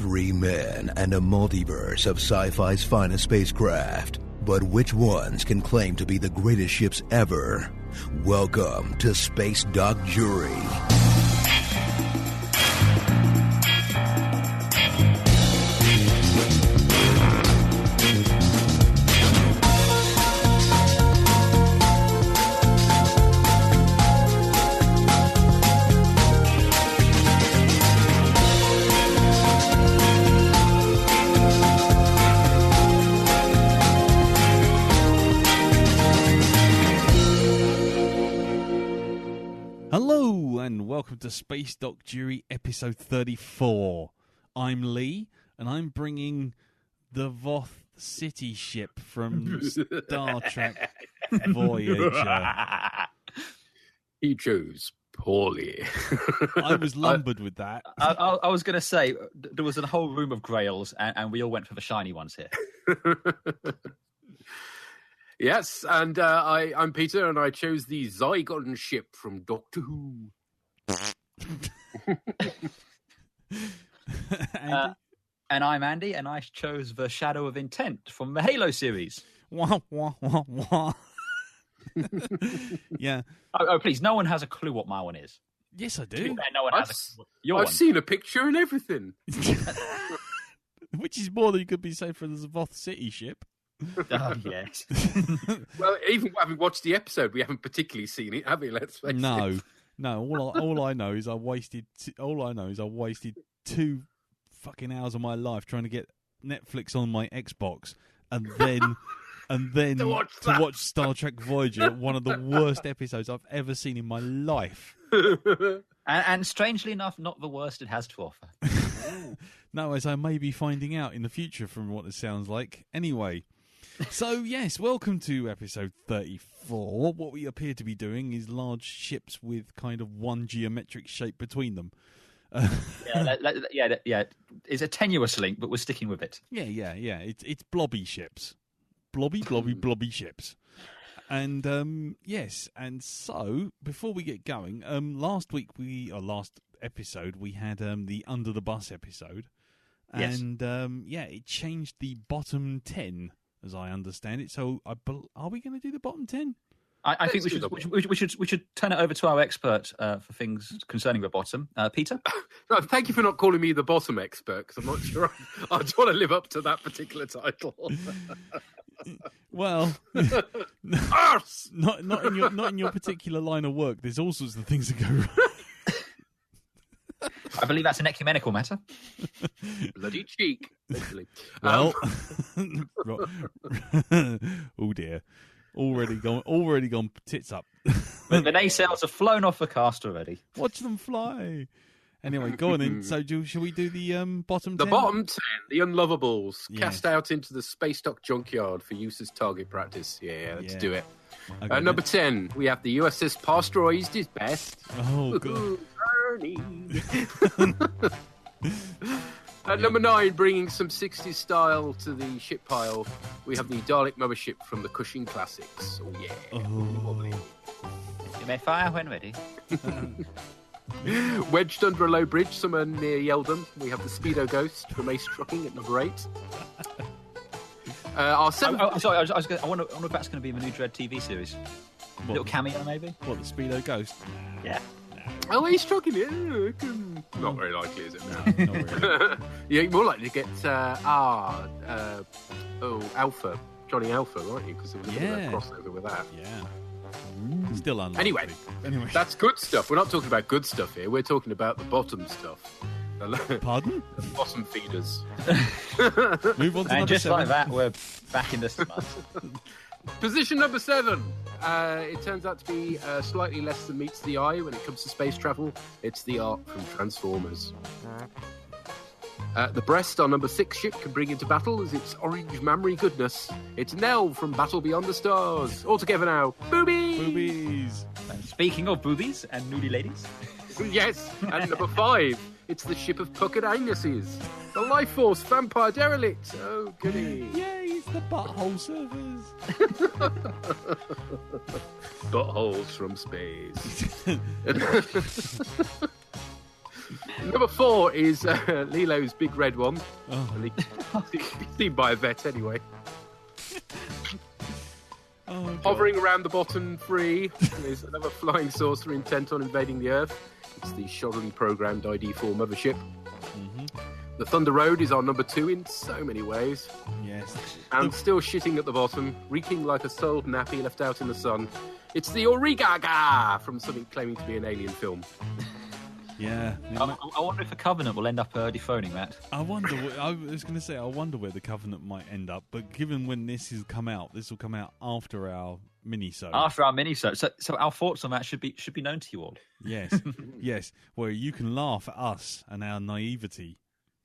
Three men and a multiverse of sci-fi's finest spacecraft. But which ones can claim to be the greatest ships ever? Welcome to Space Doc Jury. Welcome to Space Doc Jury episode 34. I'm Lee, and I'm bringing the Voth city ship from Star Trek Voyager. He chose poorly. I was lumbered with that. I was going to say, there was a whole room of grails, and we all went for the shiny ones here. Yes, and I'm Peter, and I chose the Zygon ship from Doctor Who. And I'm Andy, and I chose the Shadow of Intent from the Halo series. Wah, wah, wah, wah. Yeah. Oh, please, no one has a clue what my one is. Yes, I do. No one has a clue. Your I've one. seen a picture and everything. Which is more than you could be saying for the Voth city ship. Oh, yes. Well, even having watched the episode, we haven't particularly seen it, have we? Let's face it. No. All I know is I wasted 2 fucking hours of my life trying to get Netflix on my Xbox, and then to watch Star Trek Voyager, one of the worst episodes I've ever seen in my life. and strangely enough, not the worst it has to offer. No, as I may be finding out in the future from what it sounds like. Anyway. So, yes, welcome to episode 34. What we appear to be doing is large ships with kind of one geometric shape between them. Yeah. It's a tenuous link, but we're sticking with it. Yeah. It's blobby ships. Blobby ships. And, yes, and so, before we get going, last episode, we had the Under the Bus episode. Yes. And, it changed the bottom 10. As I understand it, so are we going to do the bottom 10? I think we should turn it over to our expert for things concerning the bottom, Peter. No, thank you for not calling me the bottom expert, because I'm not sure I want to live up to that particular title. Well, not in your particular line of work. There's all sorts of things that go wrong. I believe that's an ecumenical matter. Bloody cheek, literally. Well, oh dear, already gone tits up. The naysayers have flown off the cast already. Watch them fly. Anyway, go on in. So, shall we do the bottom 10? The bottom 10, the unlovables, cast out into the space dock junkyard for use as target practice. Yeah, let's do it. Okay, number 10, we have the USS Pasteurized is best. Oh, God. At number 9, bringing some 60s style to the ship pile, we have the Dalek mothership from the Cushing Classics. Oh, yeah. Oh. You may fire when ready. Wedged under a low bridge somewhere near Yeldon, we have the Speedo Ghost from Ace Trucking at number 8. Our seventh... sorry, I wonder if that's going to be in the new Dread TV series. What? Little cameo, maybe? What, the Speedo Ghost? Yeah. Oh, he's trucking it. Not very likely, is it? No, not really. You're more likely to get Alpha, Johnny Alpha, aren't you? Because there was a bit of a crossover with that. Yeah. Still unlikely. Anyway, that's good stuff. We're not talking about good stuff here. We're talking about the bottom stuff. Pardon? The bottom feeders. Move on to and just 7. like that, we're back in this month. Position number 7. It turns out to be slightly less than meets the eye when it comes to space travel. It's the Ark from Transformers. The breast our number 6 ship can bring into battle is its orange mammary goodness. It's Nell from Battle Beyond the Stars. All together now. Boobies! Boobies! And speaking of boobies and nudie ladies. Yes, and number 5. It's the ship of puckered anuses. The Life Force Vampire Derelict. Oh, goody. Yay, it's the butthole servers. Buttholes from space. Number 4 is Lilo's big red one. Oh. And he's seen by a vet anyway. Oh, Hovering around the bottom 3 is another flying saucer intent on invading the Earth. It's the shoddily programmed ID4 mothership. Mm-hmm. The Thunder Road is our number 2 in so many ways. Yes. And still shitting at the bottom, reeking like a soiled nappy left out in the sun. It's the Origaga from something claiming to be an alien film. Yeah. I wonder if the Covenant will end up dethroning that. I wonder. I was going to say, I wonder where the Covenant might end up. But given when this will come out after our mini-sode. After our mini-sode. So our thoughts on that should be known to you all. Yes. Yes. Where you can laugh at us and our naivety.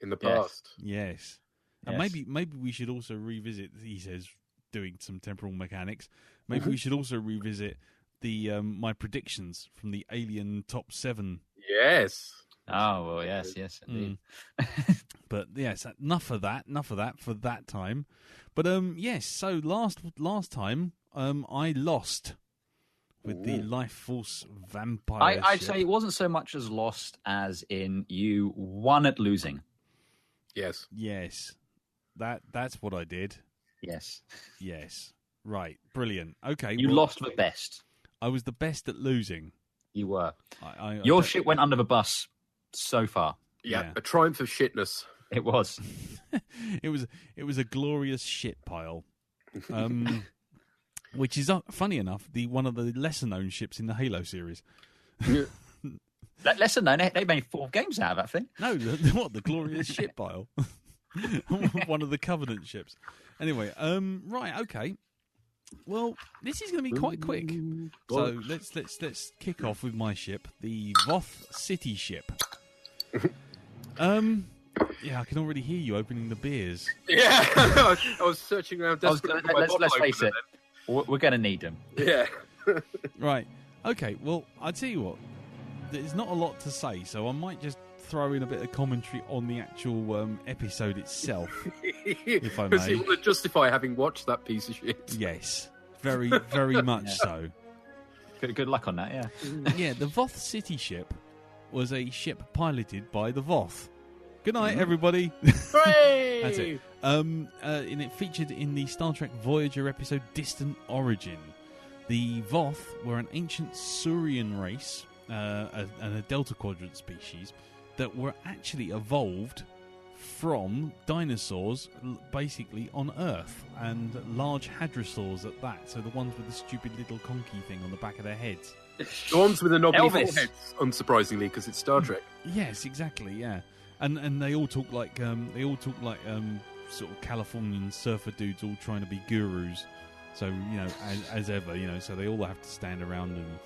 In the past. Yes. And maybe we should also revisit, he says, doing some temporal mechanics. Maybe we should also revisit the my predictions from the Alien Top 7. Yes. Oh, well, yes, indeed. But yes, enough of that for that time. But yes, so last time I lost with the Life Force vampire I'd ship. say it wasn't so much as lost as in you won at losing. Yes. Yes. That's what I did. Yes. Yes. Right. Brilliant. Okay. You lost the best. I was the best at losing. You were. Your ship went under the bus so far. Yeah. A triumph of shitness. It was. It was a glorious shit pile. Which is funny enough, one of the lesser known ships in the Halo series. Lesser known, they made 4 games out of that thing. No, the glorious shit pile. One of the Covenant ships. Anyway, right, okay. Well, this is going to be quite quick. So let's kick off with my ship, the Voth City ship. Yeah, I can already hear you opening the beers. Yeah, I was searching around desperately. Let's face it, we're going to need them. Yeah. Right. Okay. Well, I'll tell you what. There's not a lot to say, so I might just throw in a bit of commentary on the actual episode itself, if I may. Because you want to justify having watched that piece of shit. Yes, very, very much so. Good luck on that, yeah. Yeah, the Voth City ship was a ship piloted by the Voth. Good night, everybody. Hooray! That's it. And it featured in the Star Trek Voyager episode Distant Origin. The Voth were an ancient Saurian race and a Delta Quadrant species that were actually evolved from dinosaurs basically on Earth, and large hadrosaurs at that, so the ones with the stupid little conky thing on the back of their heads. The ones with the knobbly Elvis. foreheads, unsurprisingly, because it's Star Trek. Yes, exactly, yeah. And they all talk like sort of Californian surfer dudes all trying to be gurus. So, you know, as ever, you know, so they all have to stand around and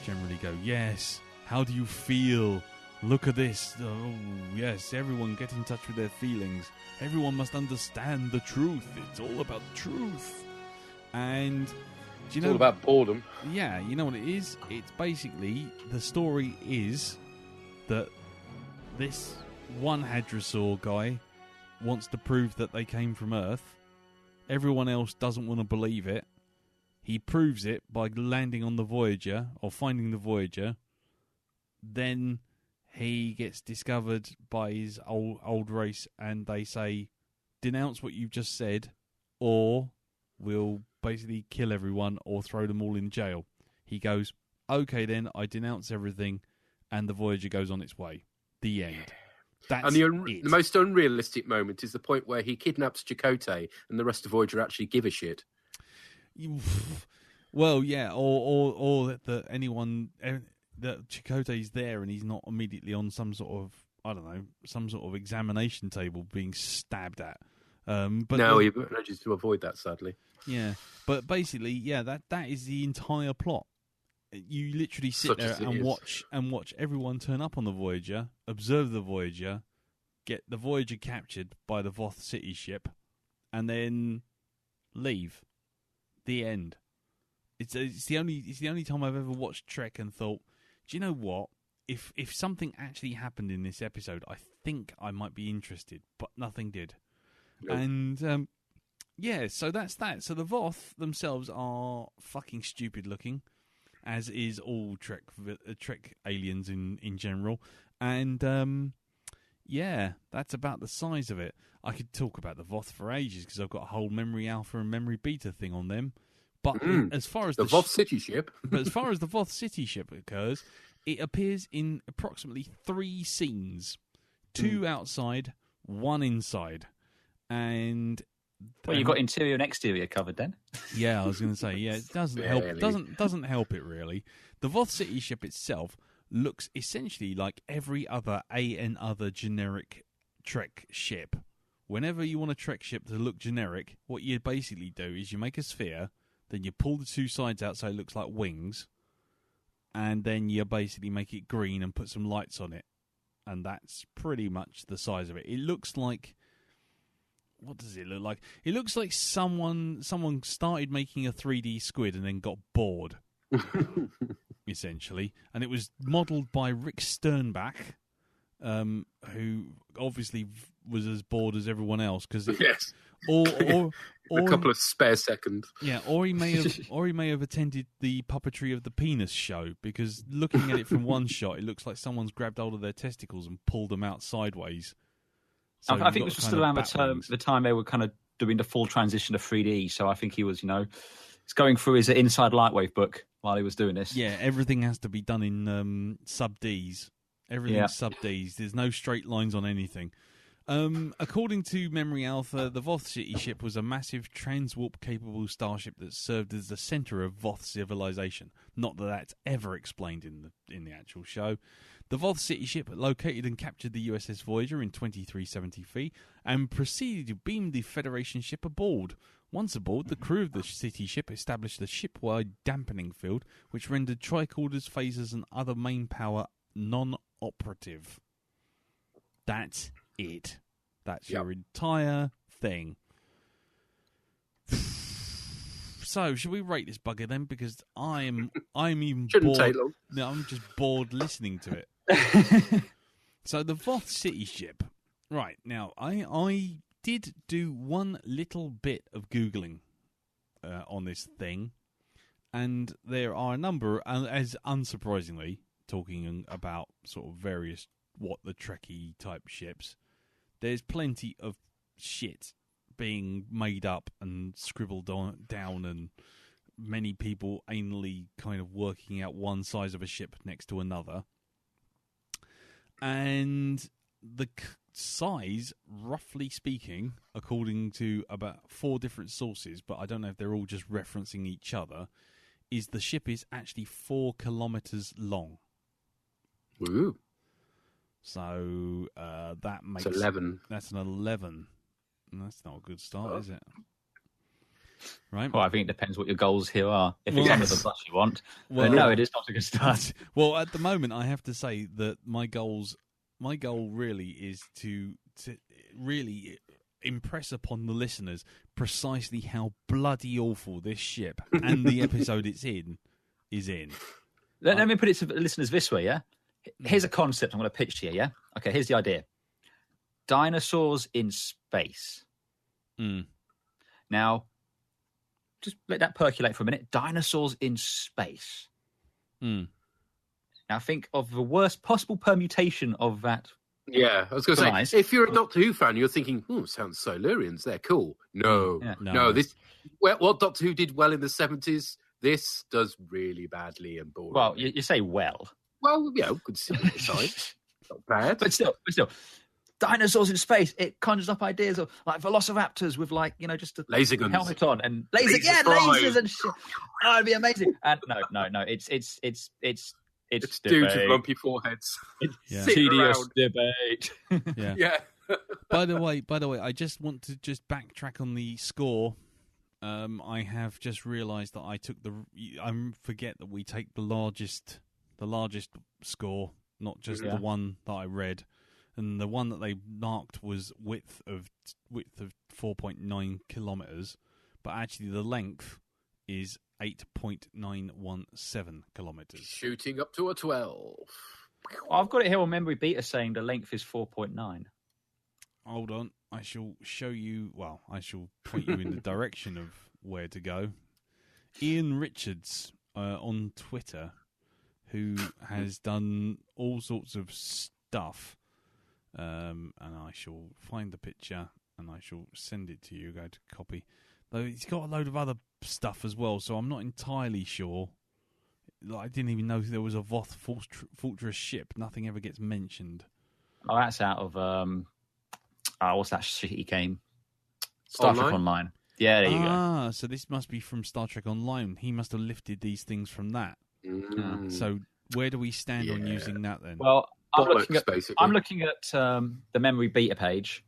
generally go, yes, how do you feel? Look at this. Oh, yes, everyone get in touch with their feelings. Everyone must understand the truth. It's all about truth. And, do you know... It's all about boredom. Yeah, you know what it is? It's basically, the story is that this one hadrosaur guy wants to prove that they came from Earth. Everyone else doesn't want to believe it. He proves it by landing on the Voyager, or finding the Voyager. Then he gets discovered by his old race, and they say, denounce what you've just said, or we'll basically kill everyone or throw them all in jail. He goes, okay then, I denounce everything, and the Voyager goes on its way. The end. That's the most unrealistic moment is the point where he kidnaps Chakotay and the rest of Voyager actually give a shit. Well, yeah, or that anyone that Chakotay's there and he's not immediately on some sort of, I don't know, some sort of examination table being stabbed at. But no, he manages to avoid that, sadly. Yeah, but basically, yeah, that is the entire plot. You literally sit there and watch everyone turn up on the Voyager, observe the Voyager, get the Voyager captured by the Voth City ship, and then leave. The end. It's the only time I've ever watched Trek and thought, do you know what? If something actually happened in this episode, I think I might be interested, but nothing did. Nope. And yeah, so that's that. So the Voth themselves are fucking stupid looking. as is all Trek aliens in general. And yeah, that's about the size of it. I could talk about the Voth for ages because I've got a whole memory alpha and memory beta thing on them. But as far as the Voth City ship, but as far as the Voth City ship occurs, it appears in approximately 3 scenes, 2 outside, 1 inside, and. Well, you've got interior and exterior covered then. Yeah, I was going to say, yeah, it doesn't help. Doesn't help it really. The Voth City ship itself looks essentially like every other other generic Trek ship. Whenever you want a Trek ship to look generic, what you basically do is you make a sphere, then you pull the 2 sides out so it looks like wings, and then you basically make it green and put some lights on it, and that's pretty much the size of it. It looks like. What does it look like? It looks like someone started making a 3D Squid and then got bored, essentially. And it was modelled by Rick Sternbach, who obviously was as bored as everyone else because yes, or a couple of spare seconds. Yeah, or he may have attended the puppetry of the penis show because looking at it from one shot, it looks like someone's grabbed hold of their testicles and pulled them out sideways. So I think this was still around the time they were kind of doing the full transition to 3D. So I think he was, he's going through his Inside Lightwave book while he was doing this. Yeah, everything has to be done in sub-Ds. Everything's sub-Ds. There's no straight lines on anything. According to Memory Alpha, the Voth City ship was a massive transwarp-capable starship that served as the centre of Voth civilization. Not that that's ever explained in the actual show. The Voth City ship located and captured the USS Voyager in 2373 and proceeded to beam the Federation ship aboard. Once aboard, the crew of the city ship established a ship-wide dampening field, which rendered tricorders, phasers, and other main power non-operative. That's it. That's your entire thing. So, should we rate this bugger then? Because I'm even Shouldn't bored. take long. No, I'm just bored listening to it. So the Voth City ship. Right, now, I did do one little bit of Googling on this thing, and there are a number, as unsurprisingly, talking about sort of various what the Trekkie type ships, there's plenty of shit being made up and scribbled down, and many people anally kind of working out one size of a ship next to another. And the size, roughly speaking, according to about 4 different sources, but I don't know if they're all just referencing each other, is the ship is actually 4 kilometers long. Ooh. So that makes... It's 11. That's an 11. That's not a good start, is it? Right. Well, I think it depends what your goals here are. If it's under the plus you want, then no, it is not a good start. Well, at the moment, I have to say that my goal really is to really impress upon the listeners precisely how bloody awful this ship and the episode it's in is in. Let me put it to the listeners this way, yeah? Here's a concept I'm going to pitch to you, yeah? Okay, here's the idea. Dinosaurs in space. Now, just let that percolate for a minute. Dinosaurs in space. Now, think of the worst possible permutation of that. Yeah, I was going to say, if you're a Doctor Who fan, you're thinking, sounds Silurians, they're cool. No. This what Doctor Who did well in the 70s, this does really badly and boring. Well, you say well. Well, good side. Not bad. But still. Dinosaurs in space, it conjures up ideas of like velociraptors with just a laser guns, helmet on and lasers and shit. Oh, it'd be amazing. And no, it's dudes with lumpy foreheads. It's tedious debate. Yeah. By the way, I just want to backtrack on the score. I have just realised that I forget that we take the largest score, not just the one that I read. And the one that they marked was width of 4.9 kilometres, but actually the length is 8.917 kilometres. Shooting up to a 12. I've got it here on memory beta saying the length is 4.9. Hold on, I shall show you. Well, I shall point you in the direction of where to go. Ian Richards on Twitter who has done all sorts of stuff, and I shall find the picture and I shall send it to you. Go to copy. Though he's got a load of other stuff as well, so I'm not entirely sure. Like, I didn't even know there was a Voth Fortress ship. Nothing ever gets mentioned. Oh, that's out of what's that shitty game? Star Trek Online. Yeah, there you go. Ah, so this must be from Star Trek Online. He must have lifted these things from that. So where do we stand on using that then? Well, I'm looking at the memory beta page,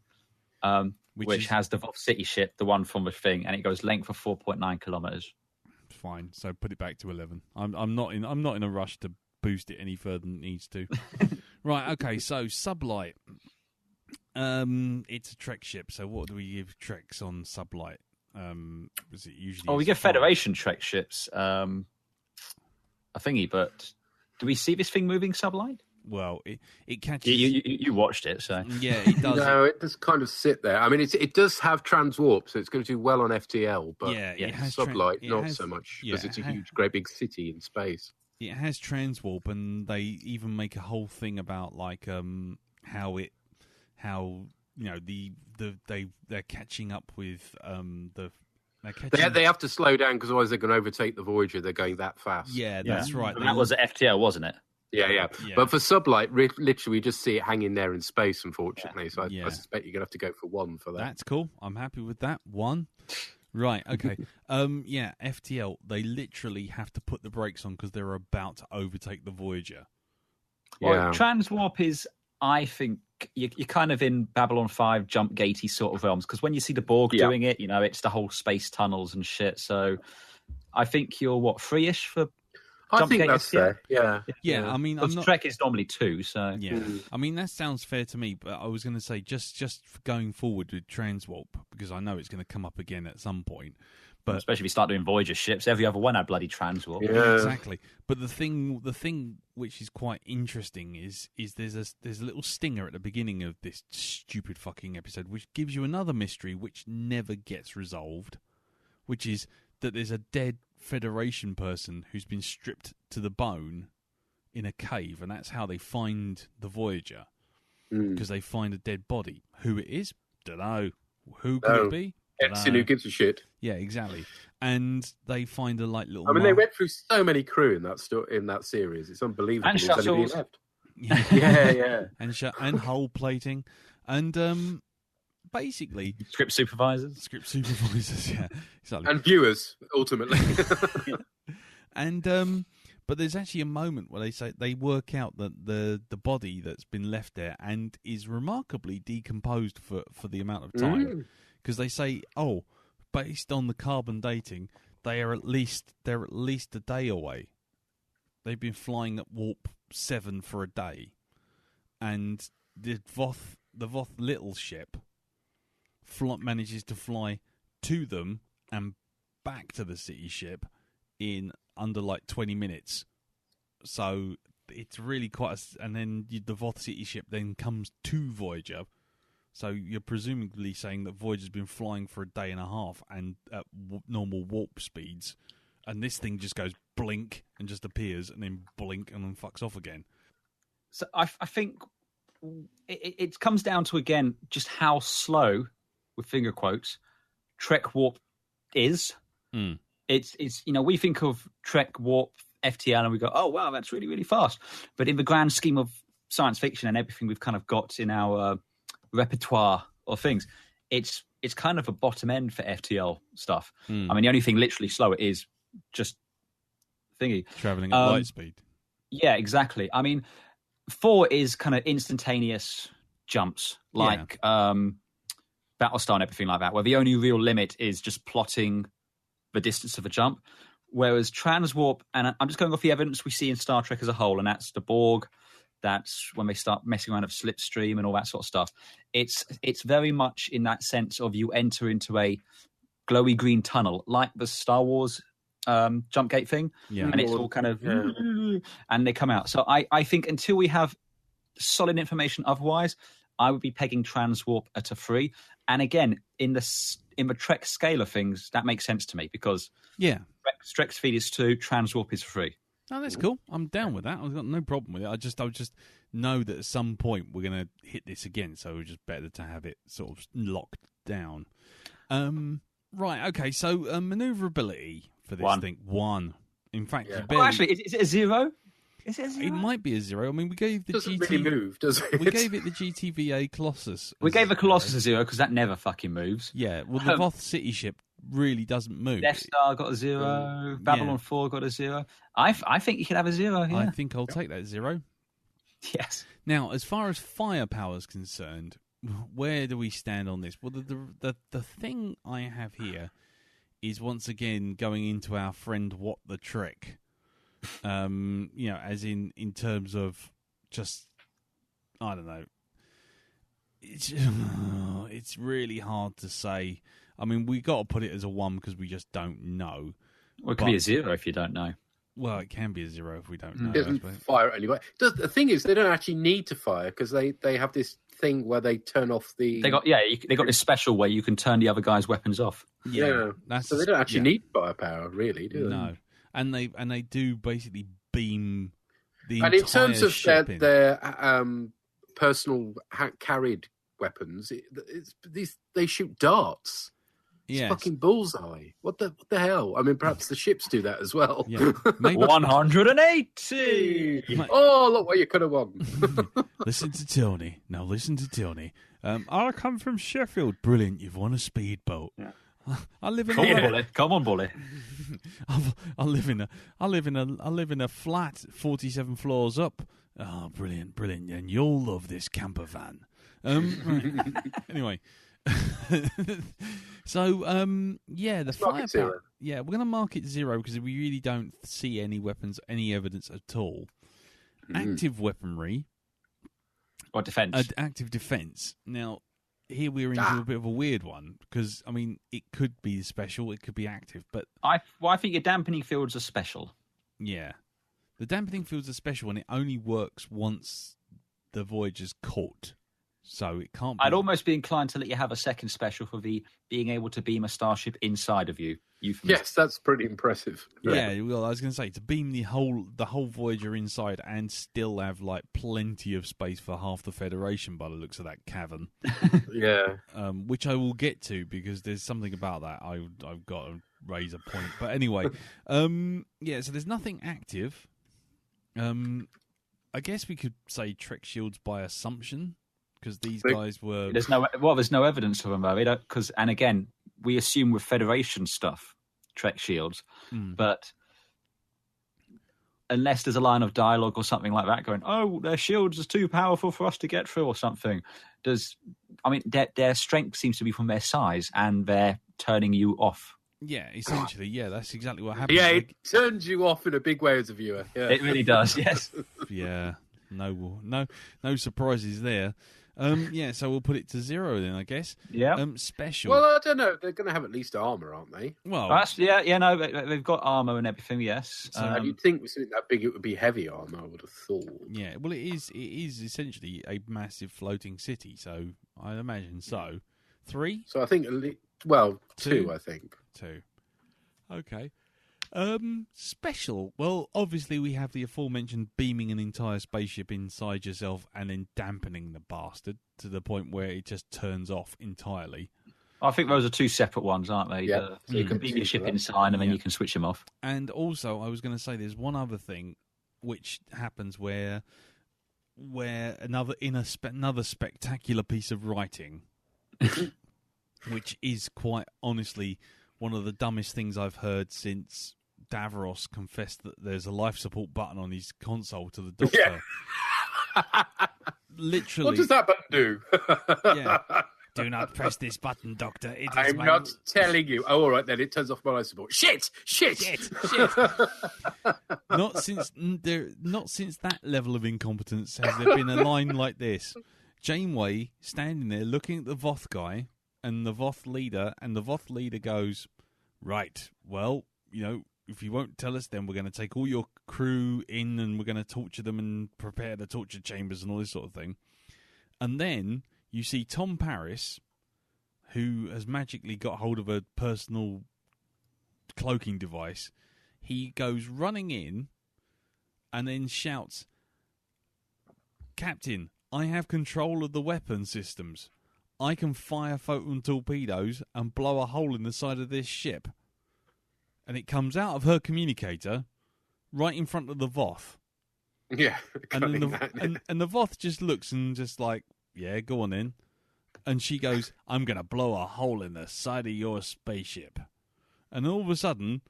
which has the Voth City ship, the one from the thing, and it goes length of 4.9 kilometers. Fine. So put it back to 11. I'm not in a rush to boost it any further than it needs to. Right. Okay. So Sublight. It's a Trek ship. So what do we give Treks on Sublight? Was it usually? Oh, we give Federation Trek ships. A thingy, but do we see this thing moving Sublight? Well, it catches. You watched it, so yeah, it does. No, it does kind of sit there. I mean, it does have transwarp, so it's going to do well on FTL, but it has Sublight not so much because it's a huge, great big city in space. It has transwarp, and they even make a whole thing about like how they're catching up with They have to slow down because otherwise they're going to overtake the Voyager. They're going that fast. Yeah, that's right. And that was at FTL, wasn't it? Yeah. But for Sublight, literally, we just see it hanging there in space, unfortunately. So I suspect you're going to have to go for one for that. That's cool. I'm happy with that. One. Right, okay. FTL, they literally have to put the brakes on because they're about to overtake the Voyager. Well, transwarp is, I think, you're kind of in Babylon 5 jump gatey sort of realms, because when you see the Borg doing it, it's the whole space tunnels and shit. So I think you're, free-ish for I think that's fair. Yeah. I mean, Trek is normally 2, so yeah. I mean, that sounds fair to me. But I was going to say just going forward with transwarp, because I know it's going to come up again at some point. But especially if you start doing Voyager ships, every other one had bloody transwarp. Yeah, exactly. But the thing which is quite interesting is there's a little stinger at the beginning of this stupid fucking episode, which gives you another mystery which never gets resolved, which is that there's a dead Federation person who's been stripped to the bone in a cave, and that's how they find the Voyager, because they find a dead body. Who it is, don't know. Who could it be? Who gives a shit? Yeah, exactly. And they find a little. I mean, they went through so many crew in that series. It's unbelievable. And shuttles. Yeah. and hull plating, and basically script supervisors, yeah, exactly. And viewers, ultimately. And but there's actually a moment where they work out that the body that's been left there and is remarkably decomposed for the amount of time, because they say, based on the carbon dating, they're at least a day away. They've been flying at warp 7 for a day, and the Voth little ship manages to fly to them and back to the city ship in under 20 minutes. So it's really quite and then the Voth city ship then comes to Voyager. So you're presumably saying that Voyager's been flying for a day and a half and at normal warp speeds, and this thing just goes blink and just appears, and then blink and then fucks off again. So I think it comes down to, again, just how slow, with finger quotes, Trek warp is. It's we think of Trek warp FTL and we go, oh wow, that's really, really fast. But in the grand scheme of science fiction and everything we've kind of got in our repertoire of things, it's kind of a bottom end for FTL stuff. I mean, the only thing literally slower is just thingy traveling at light speed. Yeah, exactly. I mean, 4 is kind of instantaneous jumps, like Battlestar and everything like that, where the only real limit is just plotting the distance of a jump. Whereas transwarp, and I'm just going off the evidence we see in Star Trek as a whole, and that's the Borg, that's when they start messing around with slipstream and all that sort of stuff. It's very much in that sense of you enter into a glowy green tunnel, like the Star Wars jump gate thing, and it's all kind of and they come out. So I think until we have solid information otherwise, I would be pegging transwarp at a 3. And again, in in the Trek scale of things, that makes sense to me because Trek speed is 2, transwarp is 3. Oh, that's cool. I'm down with that. I've got no problem with it. I just know that at some point we're going to hit this again, so it's just better to have it sort of locked down. Right, okay, so maneuverability for this thing, 1. In fact, actually, is it a 0? Is it a 0? It might be a 0. I mean, we gave the doesn't really move, does it? We gave it the GTVA Colossus. We gave the Colossus a 0 because that never fucking moves. Yeah, well, the Voth City ship really doesn't move. Death Star got a 0. Babylon 4 got a 0. I think you could have a 0. Yeah. I think I'll take that 0. Yes. Now, as far as firepower is concerned, where do we stand on this? Well, the thing I have here is once again going into our friend What the Trek. As in terms of just, I don't know. It's really hard to say. I mean, we got to put it as a 1 because we just don't know. Well, it could be a 0 if you don't know. Well, it can be a 0 if we don't know. It doesn't fire anyway. The thing is, they don't actually need to fire because they have this thing where they turn off the. They got this special where you can turn the other guy's weapons off. Yeah. So they don't actually need firepower, really, do they? No. And they do basically beam the and entire in terms of ship their personal carried weapons, they shoot darts. It's fucking bullseye. What the hell? I mean, perhaps the ships do that as well. Yeah. Maybe 180. Oh, look what you could have won. Listen to Tony. Now listen to Tony. I come from Sheffield. Brilliant. You've won a speedboat. Yeah. I live in Come on, bully. I live in a flat 47 floors up. Oh, brilliant. And you'll love this camper van. Anyway. So, the firepower. Yeah, we're going to mark it 0 because we really don't see any weapons, any evidence at all. Active weaponry. Or defense. Active defense. Now, here we're into a bit of a weird one because, I mean, it could be special, it could be active, but... I think your dampening fields are special. Yeah. The dampening fields are special and it only works once the Voyager's caught. So it can't be... I'd almost be inclined to let you have a second special for the being able to beam a starship inside of you. Yes, that's pretty impressive. Yeah, well, I was going to say, to beam the whole Voyager inside and still have, like, plenty of space for half the Federation by the looks of that cavern. Yeah. Which I will get to, because there's something about that I've got to raise a point. But anyway, so there's nothing active. I guess we could say Trek shields by assumption, because these guys were... There's no evidence of them, though. And again, we assume with Federation stuff, Trek shields, but unless there's a line of dialogue or something like that going, oh, their shields are too powerful for us to get through or something, their strength seems to be from their size and they're turning you off. Yeah, essentially, that's exactly what happens. Yeah, it turns you off in a big way as a viewer. Yeah. It really does, yes. Yeah, no surprises there. So we'll put it to 0 then, I guess. Yeah. Special. Well, I don't know. They're going to have at least armour, aren't they? Well, they've got armour and everything. Yes. So you'd think with something that big, it would be heavy armour. I would have thought. Yeah. Well, it is essentially a massive floating city, so I imagine so. 3. So I think 2. I think 2. Okay. Special. Well, obviously we have the aforementioned beaming an entire spaceship inside yourself and then dampening the bastard to the point where it just turns off entirely. I think those are 2 separate ones, aren't they? Yeah. So you can beam your ship inside and then you can switch them off. And also, I was going to say there's one other thing which happens where another spectacular piece of writing, which is quite honestly one of the dumbest things I've heard since Davros confessed that there's a life support button on his console to the Doctor. Yeah. Literally. What does that button do? Yeah. Do not press this button, Doctor. I'm not telling you. Oh, all right, then it turns off my life support. Shit! Not since that level of incompetence has there been a line like this. Janeway standing there looking at the Voth guy and the Voth leader goes, right, well, if you won't tell us, then we're going to take all your crew in and we're going to torture them and prepare the torture chambers and all this sort of thing. And then you see Tom Paris, who has magically got hold of a personal cloaking device. He goes running in and then shouts, "Captain, I have control of the weapon systems. I can fire photon torpedoes and blow a hole in the side of this ship." And it comes out of her communicator right in front of the Voth. Yeah. And then the Voth just looks and just like, "Yeah, go on then." And she goes, "I'm going to blow a hole in the side of your spaceship." And all of a sudden,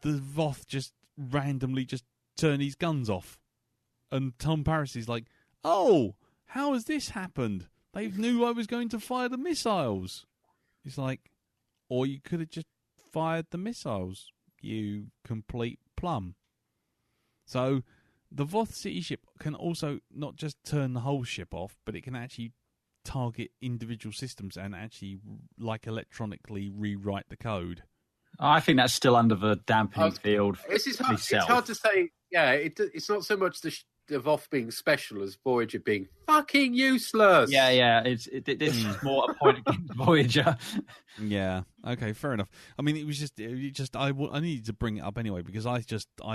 the Voth just randomly just turn his guns off. And Tom Paris is like, "Oh, how has this happened? They knew I was going to fire the missiles." He's like, "Or you could have just fired the missiles, you complete plum." So the Voth City ship can also not just turn the whole ship off, but it can actually target individual systems and actually like electronically rewrite the code. I think that's still under the dampening field. It's hard to say. Yeah, it's not so much the Voth being special as Voyager being fucking useless. Yeah. This is more a point against Voyager. Yeah. Okay. Fair enough. I mean, it was just I needed to bring it up anyway because I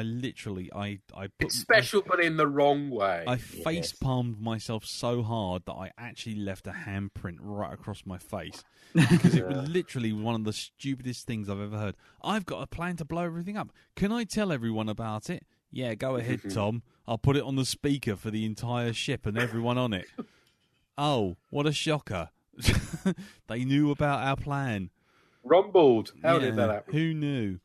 literally put it's special, but in the wrong way. I face palmed myself so hard that I actually left a handprint right across my face because it was literally one of the stupidest things I've ever heard. "I've got a plan to blow everything up. Can I tell everyone about it?" "Yeah, go ahead, Tom. I'll put it on the speaker for the entire ship and everyone on it." Oh, what a shocker. They knew about our plan. Rumbled. How did that happen? Who knew?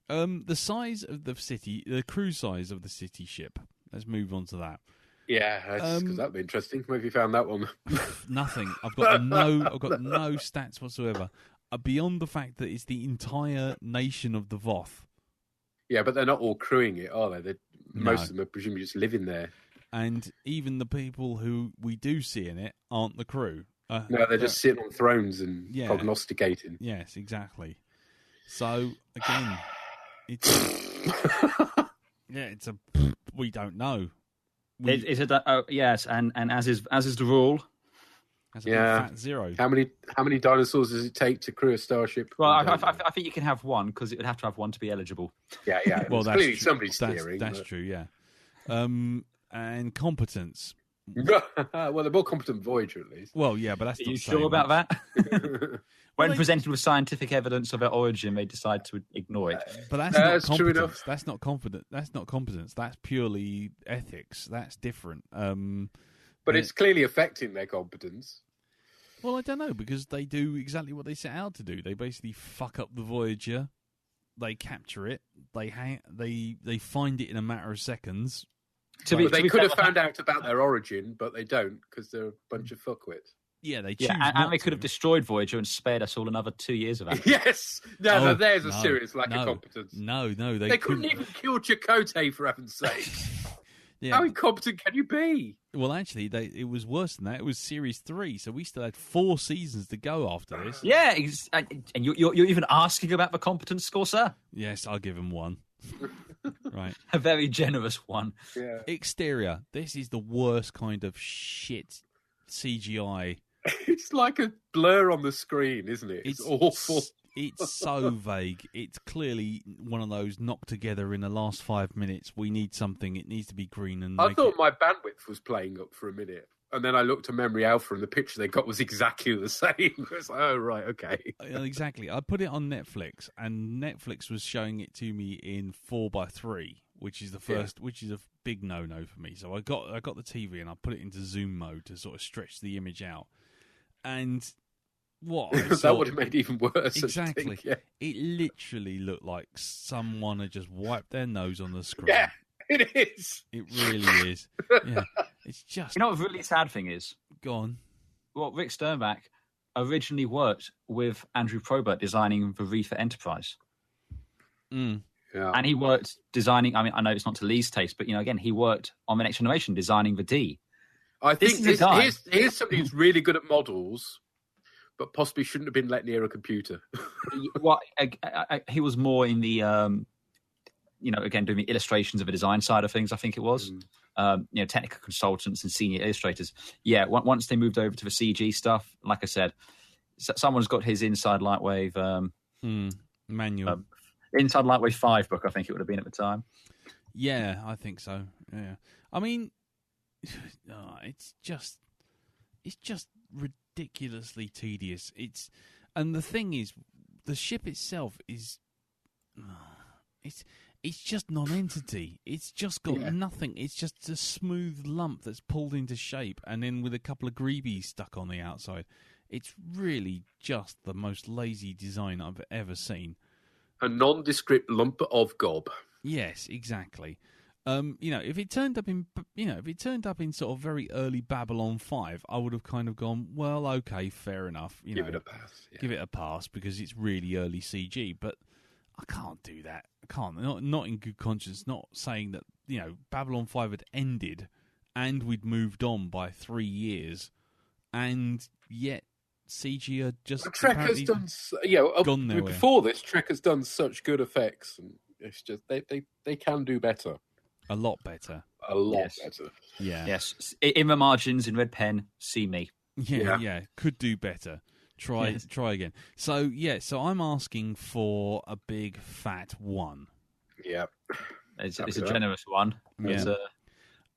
The size of the city, the crew size of the city ship. Let's move on to that. Yeah, because that'd be interesting. Maybe you found that one. Nothing. I've got no stats whatsoever. Beyond the fact that it's the entire nation of the Voth. Yeah, but they're not all crewing it, are they? Most of them are presumably just living there. And even the people who we do see in it aren't the crew. No, they're just sitting on thrones and prognosticating. Yes, exactly. So, again, it's we don't know. Yes, and as is the rule. That's a big fat zero. How many dinosaurs does it take to crew a starship? Well, I think you can have one because it would have to have one to be eligible. Yeah. Well, that's clearly true. Somebody's steering. That's true. Yeah. And competence. Well, they're more competent than Voyager, at least. Well, yeah, but that's Are not you sure about that? When presented with scientific evidence of their origin, they decide to ignore it. But that's not competence. True enough. That's not confident. That's not competence. That's purely ethics. That's different. But it's clearly affecting their competence. Well, I don't know, because they do exactly what they set out to do. They basically fuck up the Voyager. They capture it. They find it in a matter of seconds. They could have found out about their origin, but they don't because they're a bunch of fuckwits. Yeah, they choose and they could have destroyed Voyager and spared us all another 2 years of that. Yes! No, there's a serious lack of competence. No, they couldn't even kill Chakotay, for heaven's sake. Yeah. How incompetent can you be? Well, actually, it was worse than that. It was Series 3, so we still had 4 seasons to go after this. Yeah, and you're even asking about the competence score, sir? Yes, I'll give him 1. Right. A very generous one. Yeah. Exterior. This is the worst kind of shit CGI. It's like a blur on the screen, isn't it? It's awful. It's so vague. It's clearly one of those knocked together in the last 5 minutes. We need something. It needs to be green. And I thought my bandwidth was playing up for a minute. And then I looked at Memory Alpha and the picture they got was exactly the same. It's like, oh, right, okay. Exactly. I put it on Netflix, and Netflix was showing it to me in 4:3, which is the first, which is a big no-no for me. So I got the TV and I put it into zoom mode to sort of stretch the image out. And what that would have made it even worse. Exactly. I think, yeah. It literally looked like someone had just wiped their nose on the screen. Yeah, it is. It really is. Yeah. It's just... You know what the really sad thing is? Go on. Well, Rick Sternbach originally worked with Andrew Probert designing the Reefer Enterprise. Mm. Yeah. And he worked designing, I mean, I know it's not to Lee's taste, but, again, he worked on The Next Generation designing the D. I think here's somebody who's really good at models, but possibly shouldn't have been let near a computer. Well, he was more in the, again, doing the illustrations of the design side of things, I think it was. Technical consultants and senior illustrators. Yeah, once they moved over to the CG stuff, like I said, someone's got his Inside Lightwave manual. Inside Lightwave 5 book, I think it would have been at the time. Yeah, I think so. Yeah, I mean, it's just ridiculously tedious. And the thing is, the ship itself is, it's just non-entity. It's just got nothing. It's just a smooth lump that's pulled into shape, and then with a couple of greebies stuck on the outside. It's really just the most lazy design I've ever seen. A nondescript lump of gob. Yes, exactly. If it turned up in sort of very early Babylon 5, I would have kind of gone, well, okay, fair enough. Give it a pass. Yeah. Give it a pass because it's really early CG. But I can't do that. I can't. Not in good conscience. Not saying that Babylon 5 had ended and we'd moved on by 3 years, and yet CG had just Trek has done. Gone nowhere. Before this, Trek has done such good effects, and it's just they can do better. A lot better. A lot better. Yeah. Yes. In the margins, in red pen, see me. Yeah. Could do better. Try again. So I'm asking for a big fat 1. Yeah. It's a generous one. Yeah.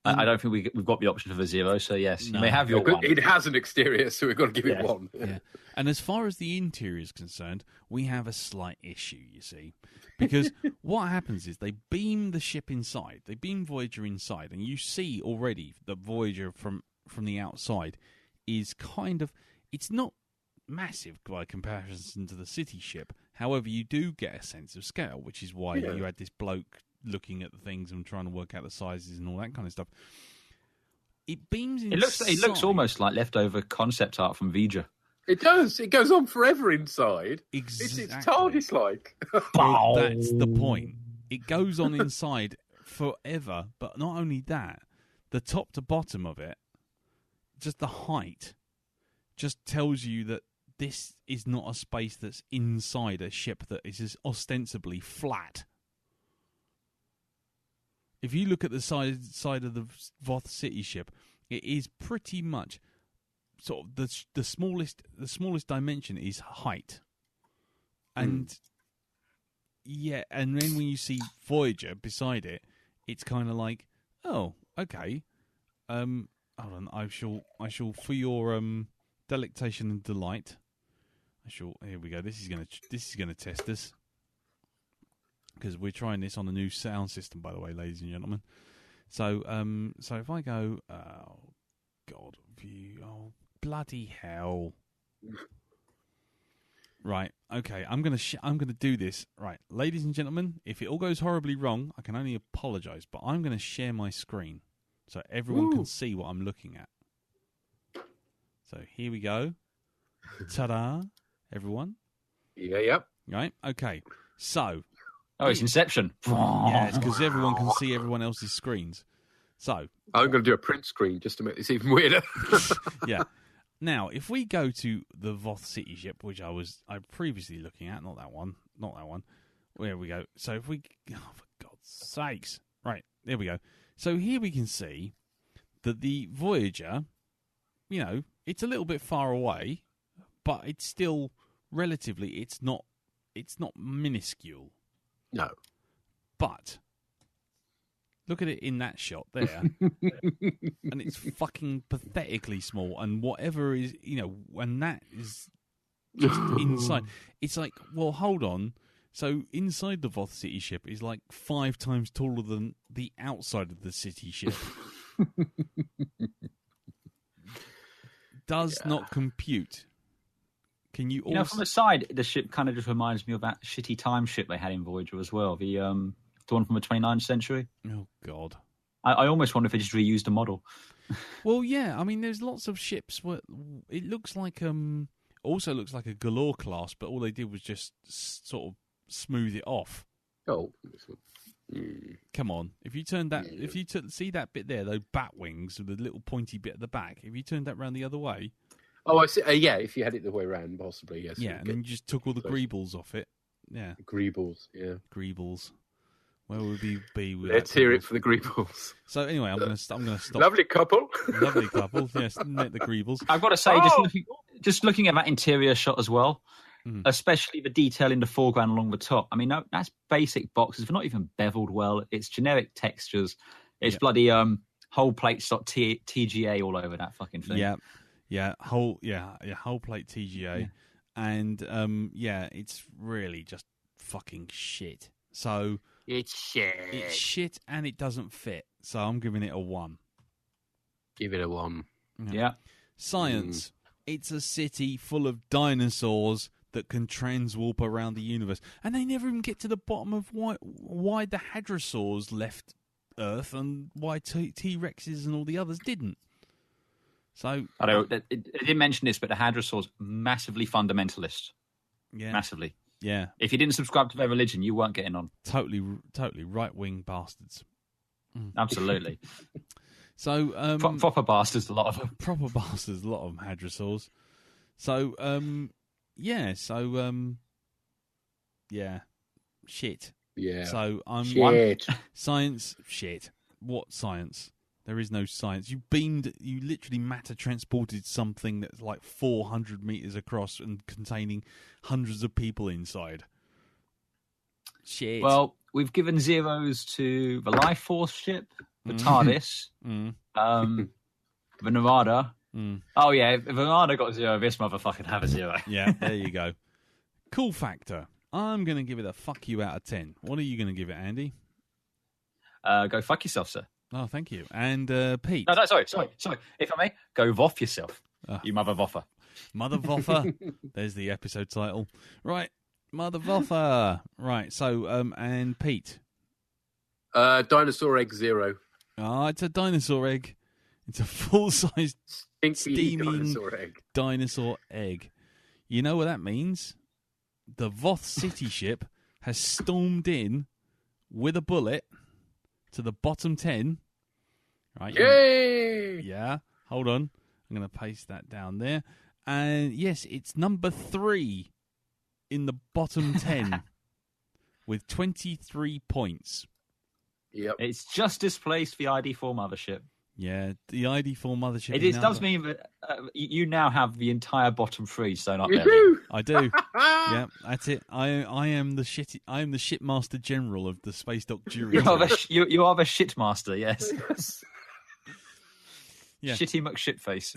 I don't think we've got the option of a 0, so yes, you may have your 1. It has an exterior, so we've got to give it 1. Yeah. And as far as the interior is concerned, we have a slight issue, you see. Because what happens is they beam the ship inside. They beam Voyager inside, and you see already that Voyager from the outside is kind of... It's not massive by comparison to the city ship. However, you do get a sense of scale, which is why you had this bloke looking at the things and trying to work out the sizes and all that kind of stuff. It beams inside. It looks almost like leftover concept art from Voyager. It does. It goes on forever inside. Exactly. It's TARDIS-like. Well, that's the point. It goes on inside forever, but not only that, the top to bottom of it, just the height, just tells you that this is not a space that's inside a ship that is ostensibly flat. If you look at the side of the Voth city ship, it is pretty much sort of the smallest dimension is height, and and then when you see Voyager beside it, it's kind of like, oh, okay, hold on, I shall for your delectation and delight, here we go. This is gonna test us. Because we're trying this on a new sound system, by the way, ladies and gentlemen. So if I go, oh God, view, oh bloody hell! Right, okay, I'm gonna do this. Right, ladies and gentlemen, if it all goes horribly wrong, I can only apologise, but I'm gonna share my screen so everyone can see what I'm looking at. So here we go. Ta-da, everyone. Yeah, yep. Right, okay, so. Oh, it's Inception. Yeah, it's because everyone can see everyone else's screens. So I'm going to do a print screen just to make this even weirder. Yeah. Now, if we go to the Voth city ship, which I'm previously looking at, not that one. There we go. So if we, oh, for God's sakes, right, there we go. So here we can see that the Voyager, it's a little bit far away, but it's still relatively. It's not minuscule. No. But look at it in that shot there. And it's fucking pathetically small. And whatever is, when that is just inside, it's like, well, hold on. So inside the Voth city ship is like 5 times taller than the outside of the city ship. Does not compute. Can you also... from the side, the ship kind of just reminds me of that shitty time ship they had in Voyager as well. The one from the 29th century. Oh, God. I almost wonder if they just reused the model. Well, yeah. I mean, there's lots of ships where it looks like... also looks like a Galore class, but all they did was just sort of smooth it off. Oh. Come on. If you turn that... If you see that bit there, those bat wings with the little pointy bit at the back, if you turned that round the other way... Oh, I see. Yeah, if you had it the way around, possibly, yes. Yeah, and then you just took all the greebles off it. Yeah. Greebles, yeah. Greebles. Where would we be with Let's hear it for the Greebles. So anyway, I'm gonna stop. Lovely couple. Lovely couple. Yes, met the Greebles. I've got to say, just looking at that interior shot as well, especially the detail in the foreground along the top. I mean, that's basic boxes. They're not even beveled well. It's generic textures. It's bloody whole plate TGA all over that fucking thing. Whole plate TGA, and it's really just fucking shit. So it's shit, and it doesn't fit. So I'm giving it a 1. Give it a 1. Yeah. Science. It's a city full of dinosaurs that can transwarp around the universe, and they never even get to the bottom of why the hadrosaurs left Earth and why T-Rexes and all the others didn't. So I didn't mention this, but the hadrosaurs massively fundamentalist. Yeah, massively. Yeah. If you didn't subscribe to their religion, you weren't getting on. Totally right-wing bastards. Absolutely. So proper bastards, a lot of them. Proper bastards, a lot of them hadrosaurs. So shit. Yeah. So I'm shit. Science shit. What science? There is no science. You literally matter transported something that's like 400 meters across and containing hundreds of people inside. Shit. Well, we've given zeros to the Life Force ship, the TARDIS, the Nevada. Oh yeah, if Nevada got 0, this motherfucker have a 0. Yeah, there you go. Cool factor. I'm going to give it a fuck you out of 10. What are you going to give it, Andy? Go fuck yourself, sir. Oh, thank you. And Pete? No, sorry. If I may, go Voth yourself. You mother Vother. Mother Vother. There's the episode title. Right, Mother Vother. Right, so, and Pete? Dinosaur egg 0. Oh, it's a dinosaur egg. It's a full-size steaming dinosaur egg. You know what that means? The Voth City ship has stormed in with a bullet to the bottom 10. Right? Yay! Yeah. Hold on. I'm going to paste that down there. And yes, it's number 3 in the bottom 10 with 23 points. Yep. It's just displaced the ID4 mothership. Yeah, the ID4 mothership. It does mean that you now have the entire bottom 3 sewn up there. I do. Yeah, that's it. I am the shipmaster general of the Space Dock jury. You are the shitmaster, yes. Yeah. Shitty McShitface.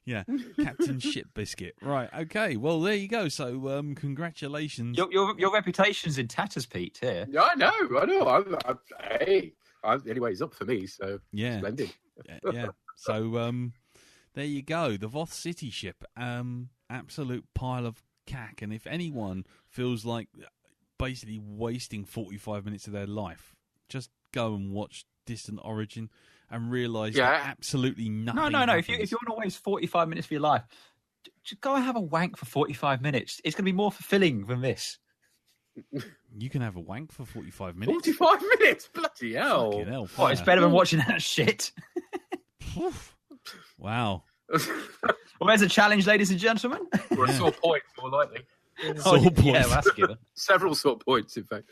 Yeah, Captain Shit Biscuit. Right, okay. Well, there you go. So, congratulations. Your reputation's in tatters, Pete, here. Yeah, I know. Hey, anyway, it's up for me, so yeah. Splendid. Yeah. So, there you go. The Voth City ship. Absolute pile of cack. And if anyone feels like basically wasting 45 minutes of their life, just go and watch Distant Origin and realise that absolutely nothing No. happens. If you want to waste 45 minutes of your life, just go and have a wank for 45 minutes. It's going to be more fulfilling than this. You can have a wank for 45 minutes. 45 minutes? Bloody hell. Fucking hell. What, it's better than watching that shit. Wow. Well, there's a challenge, ladies and gentlemen. Or a sore point, more likely. Yeah, that's given. Several sore points, in fact.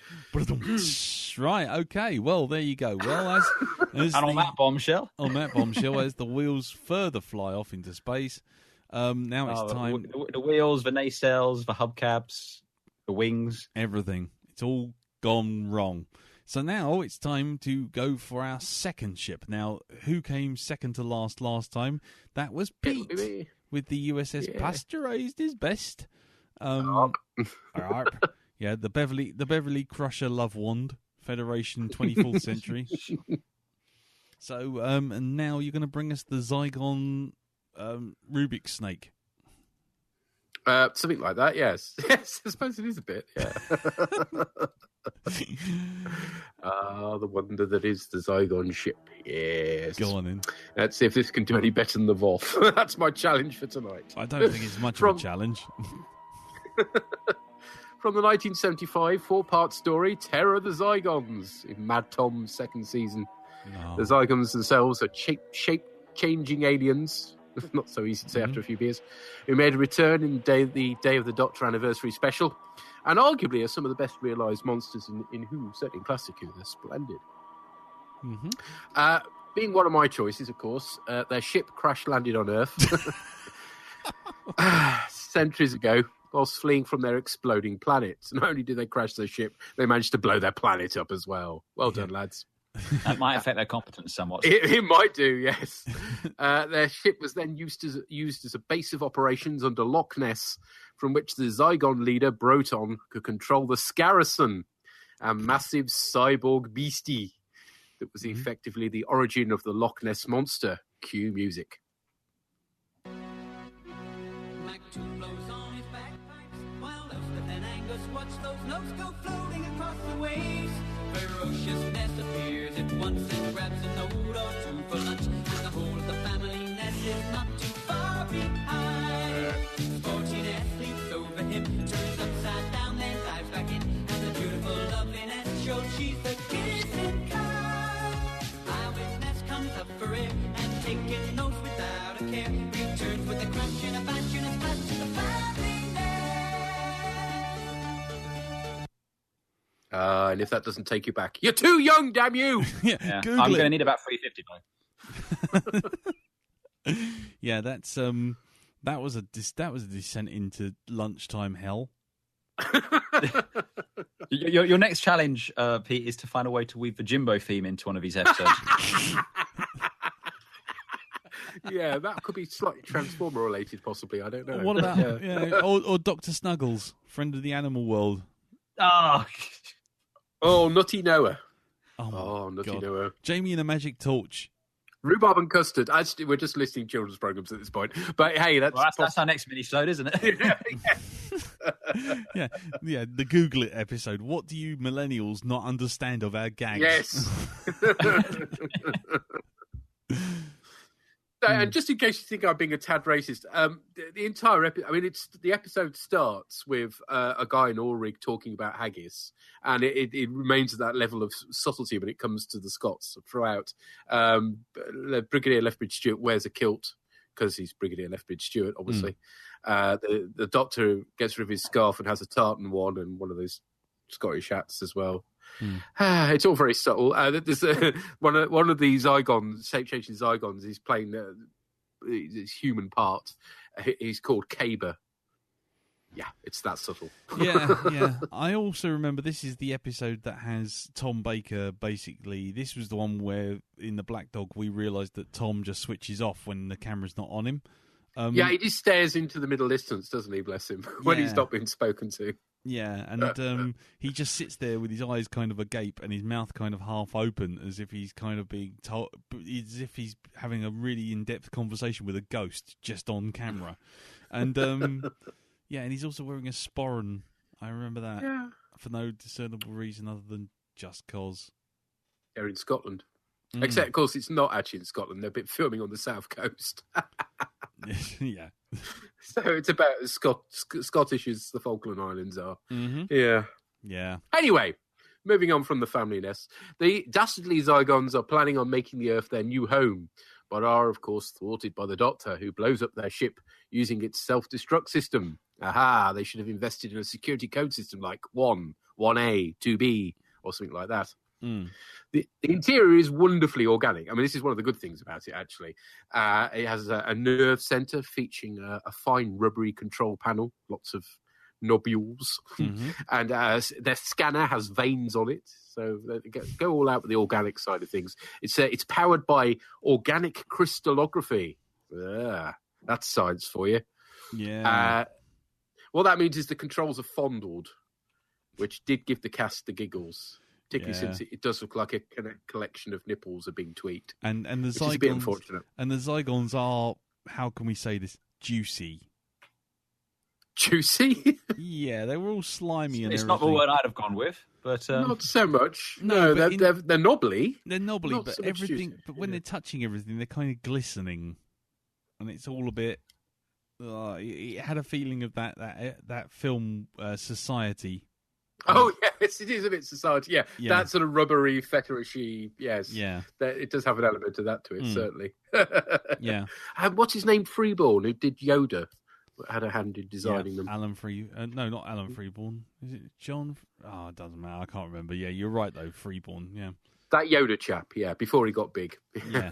Right, okay. Well, there you go. Well, as and on that bombshell, as the wheels further fly off into space, now it's time. The wheels, the nacelles, the hubcaps, the wings, everything. It's all gone wrong. So now it's time to go for our second ship. Now, who came second to last time? That was Pete with the USS Pasteurized is best. Yeah, the Beverly Crusher Love Wand, Federation 24th Century. So, and now you're going to bring us the Zygon Rubik's Snake. Something like that, yes. Yes, I suppose it is a bit, yeah. The wonder that is the Zygon ship, yes. Go on in. Let's see if this can do any better than the Voth. That's my challenge for tonight. I don't think it's much of a challenge. From the 1975 4-part story, Terror of the Zygons, in Mad Tom's second season. No. The Zygons themselves are shape-changing aliens, not so easy to say after a few beers, who made a return in the Day of the Doctor anniversary special, and arguably are some of the best realised monsters in Who, certainly in Classic Who. They're splendid. Mm-hmm. Being one of my choices, of course, their ship crash-landed on Earth. Centuries ago, whilst fleeing from their exploding planets. Not only did they crash their ship, they managed to blow their planet up as well. Well done, lads. That might affect their competence somewhat. It might do, yes. Their ship was then used as a base of operations under Loch Ness, from which the Zygon leader, Broton, could control the Scarison, a massive cyborg beastie that was effectively the origin of the Loch Ness monster. Cue music. Blows on his bagpipes, while Elspeth and Angus watch those notes go floating across the waves. Ferocious Ness appears at once and grabs a note or two for lunch, and the whole of the family Ness is not too far behind. Sporty Ness leaps over him, turns upside down, then dives back in, and the beautiful lovely Ness shows she's the kissing kind. Eyewitness comes up for air and taking notes without a care, returns with a crunch and a batch and a splash to the family nest. And if that doesn't take you back, you're too young, damn you! Yeah. Google I'm it. going to need about 350 though. Yeah, that was a descent into lunchtime hell. Your next challenge, Pete, is to find a way to weave the Jimbo theme into one of these episodes. Yeah, that could be slightly Transformer related, possibly. I don't know. What about or Dr. Snuggles, friend of the animal world? Oh, Nutty Noah. Oh, Nutty God. Noah. Jamie and the Magic Torch. Rhubarb and custard. Actually, we're just listing children's programs at this point. But hey, that's our next mini-sode, isn't it? Yeah, the Google It episode. What do you millennials not understand of our gags? Yes. And just in case you think I'm being a tad racist, the entire episode, the episode starts with a guy in Ulrich talking about haggis, and it remains at that level of subtlety when it comes to the Scots throughout. Brigadier Lethbridge Stewart wears a kilt because he's Brigadier Lethbridge Stewart, obviously. The doctor gets rid of his scarf and has a tartan one and one of those Scottish hats as well. It's all very subtle. There's one of the Zygons, shape-changing Zygons, he's playing his human part. He's called Caber. Yeah, it's that subtle. Yeah. I also remember this is the episode that has Tom Baker, basically. This was the one where, in the Black Dog, we realised that Tom just switches off when the camera's not on him. He just stares into the middle distance, doesn't he, bless him, when he's not being spoken to. Yeah, and he just sits there with his eyes kind of agape and his mouth kind of half open, as if he's kind of being told, as if he's having a really in-depth conversation with a ghost just on camera. And and he's also wearing a sporran. I remember that for no discernible reason other than just cause. They're in Scotland. Except, of course, it's not actually in Scotland. They've been filming on the south coast. Yeah. So it's about as Scottish as the Falkland Islands are. Mm-hmm. Yeah. Anyway, moving on from the family nest. The dastardly Zygons are planning on making the Earth their new home, but are, of course, thwarted by the Doctor, who blows up their ship using its self-destruct system. Aha, they should have invested in a security code system like 1, 1A, 2B, or something like that. The interior is wonderfully organic. I mean, this is one of the good things about it, actually. It has a nerve centre featuring a fine rubbery control panel, lots of nobules, and their scanner has veins on it. So they go all out with the organic side of things. It's powered by organic crystallography. That's science for you. Yeah. What that means is the controls are fondled, which did give the cast the giggles. Particularly since it does look like a collection of nipples are being tweaked. And the Zygons, is a bit unfortunate. And the Zygons are, how can we say this, juicy. Juicy? Yeah, they were all slimy and it's everything. not the word I'd have gone with, but not so much. No, they're knobbly. They're knobbly, Not but so much everything. juicy. But when they're touching everything, they're kind of glistening, and it's all a bit. It had a feeling of that film Society. Oh yes, it is a bit Society. Yeah, that sort of rubbery, fetishy. Yes, it does have an element of that to it, certainly. Yeah. And what's his name? Freeborn, who did Yoda, had a hand in designing them. Alan no, not Alan Freeborn. Is it John? Oh, it doesn't matter. I can't remember. Yeah, you're right though. Freeborn. Yeah. That Yoda chap. Yeah, before he got big. Yeah.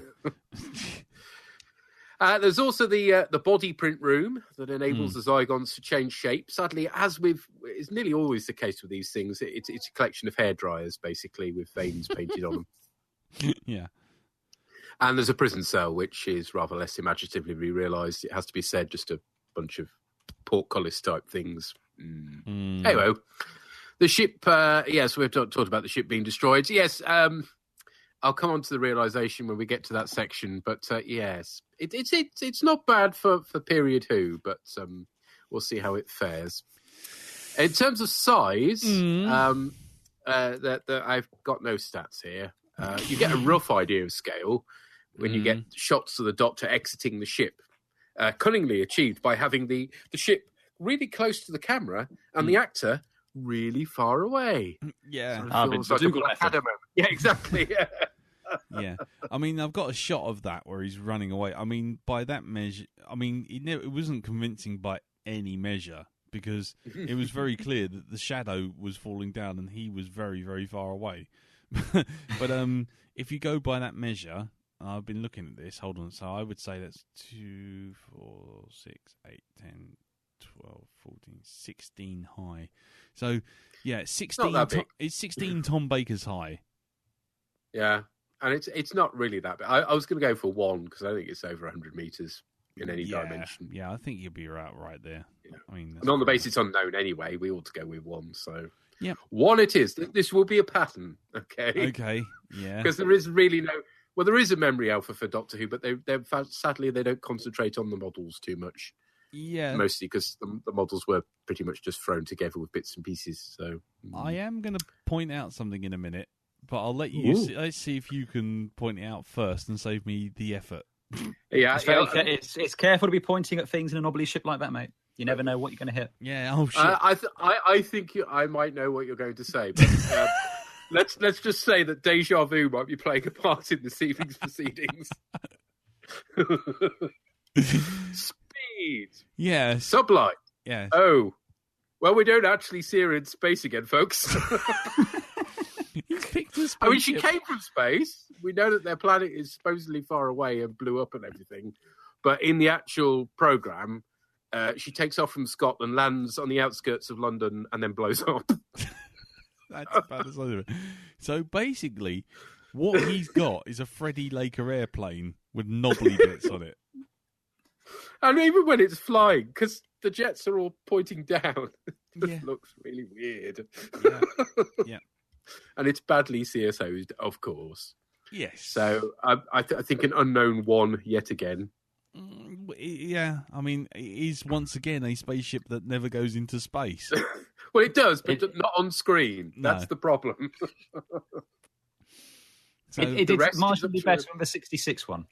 There's also the body print room that enables the Zygons to change shape. Sadly, it's nearly always the case with these things. It's a collection of hair dryers, basically, with veins painted on them. Yeah. And there's a prison cell, which is rather less imaginatively realised. It has to be said, just a bunch of portcullis type things. Anyway, the ship, yes, we've talked about the ship being destroyed. Yes, I'll come on to the realisation when we get to that section. But yes, it's not bad for period Who, but we'll see how it fares. In terms of size, that I've got no stats here. You get a rough idea of scale when you get shots of the Doctor exiting the ship, cunningly achieved by having the ship really close to the camera and the actor really far away. Yeah. Sort of feels like a Blackadder moment. Yeah, exactly. Yeah. Yeah. I mean, I've got a shot of that where he's running away. I mean, by that measure, I mean, it wasn't convincing by any measure because it was very clear that the shadow was falling down and he was very, very far away. But if you go by that measure, I've been looking at this. Hold on. So I would say that's 2, 4, 6, 8, 10, 12, 14, 16 high. So yeah, 16. It's 16 Tom Baker's high. Yeah, and it's not really that big. I was going to go for 1 because I think it's over 100 meters in any dimension. Yeah, I think you'll be right there. Yeah. I mean, and on the basis it's unknown anyway, we ought to go with 1. So. Yeah, 1 it is. This will be a pattern, okay? Okay, yeah. Because there is really no... Well, there is a memory alpha for Doctor Who, but sadly they don't concentrate on the models too much. Yeah. Mostly because the models were pretty much just thrown together with bits and pieces. So I am going to point out something in a minute, but I'll let you... Let's see if you can point it out first and save me the effort. Yeah, it's careful to be pointing at things in an obllie ship like that, mate. You never know what you're going to hit. Yeah, oh shit. I think I might know what you're going to say. But, let's just say that deja vu might be playing a part in this evening's proceedings. Speed. Yeah. Sublight. Yeah. Oh. Well, we don't actually see her in space again, folks. He's picked a spaceship. I mean, she came from space. We know that their planet is supposedly far away and blew up and everything. But in the actual programme, she takes off from Scotland, lands on the outskirts of London, and then blows up. That's about as it. So basically, what he's got is a Freddie Laker airplane with knobbly bits on it. And even when it's flying, because the jets are all pointing down, it looks really weird. Yeah. And it's badly CSO'd, of course. Yes. So I think an unknown 1 yet again. Yeah, I mean, it is once again a spaceship that never goes into space. Well, it does, but not on screen. That's the problem. So it did marginally better than the 66 one.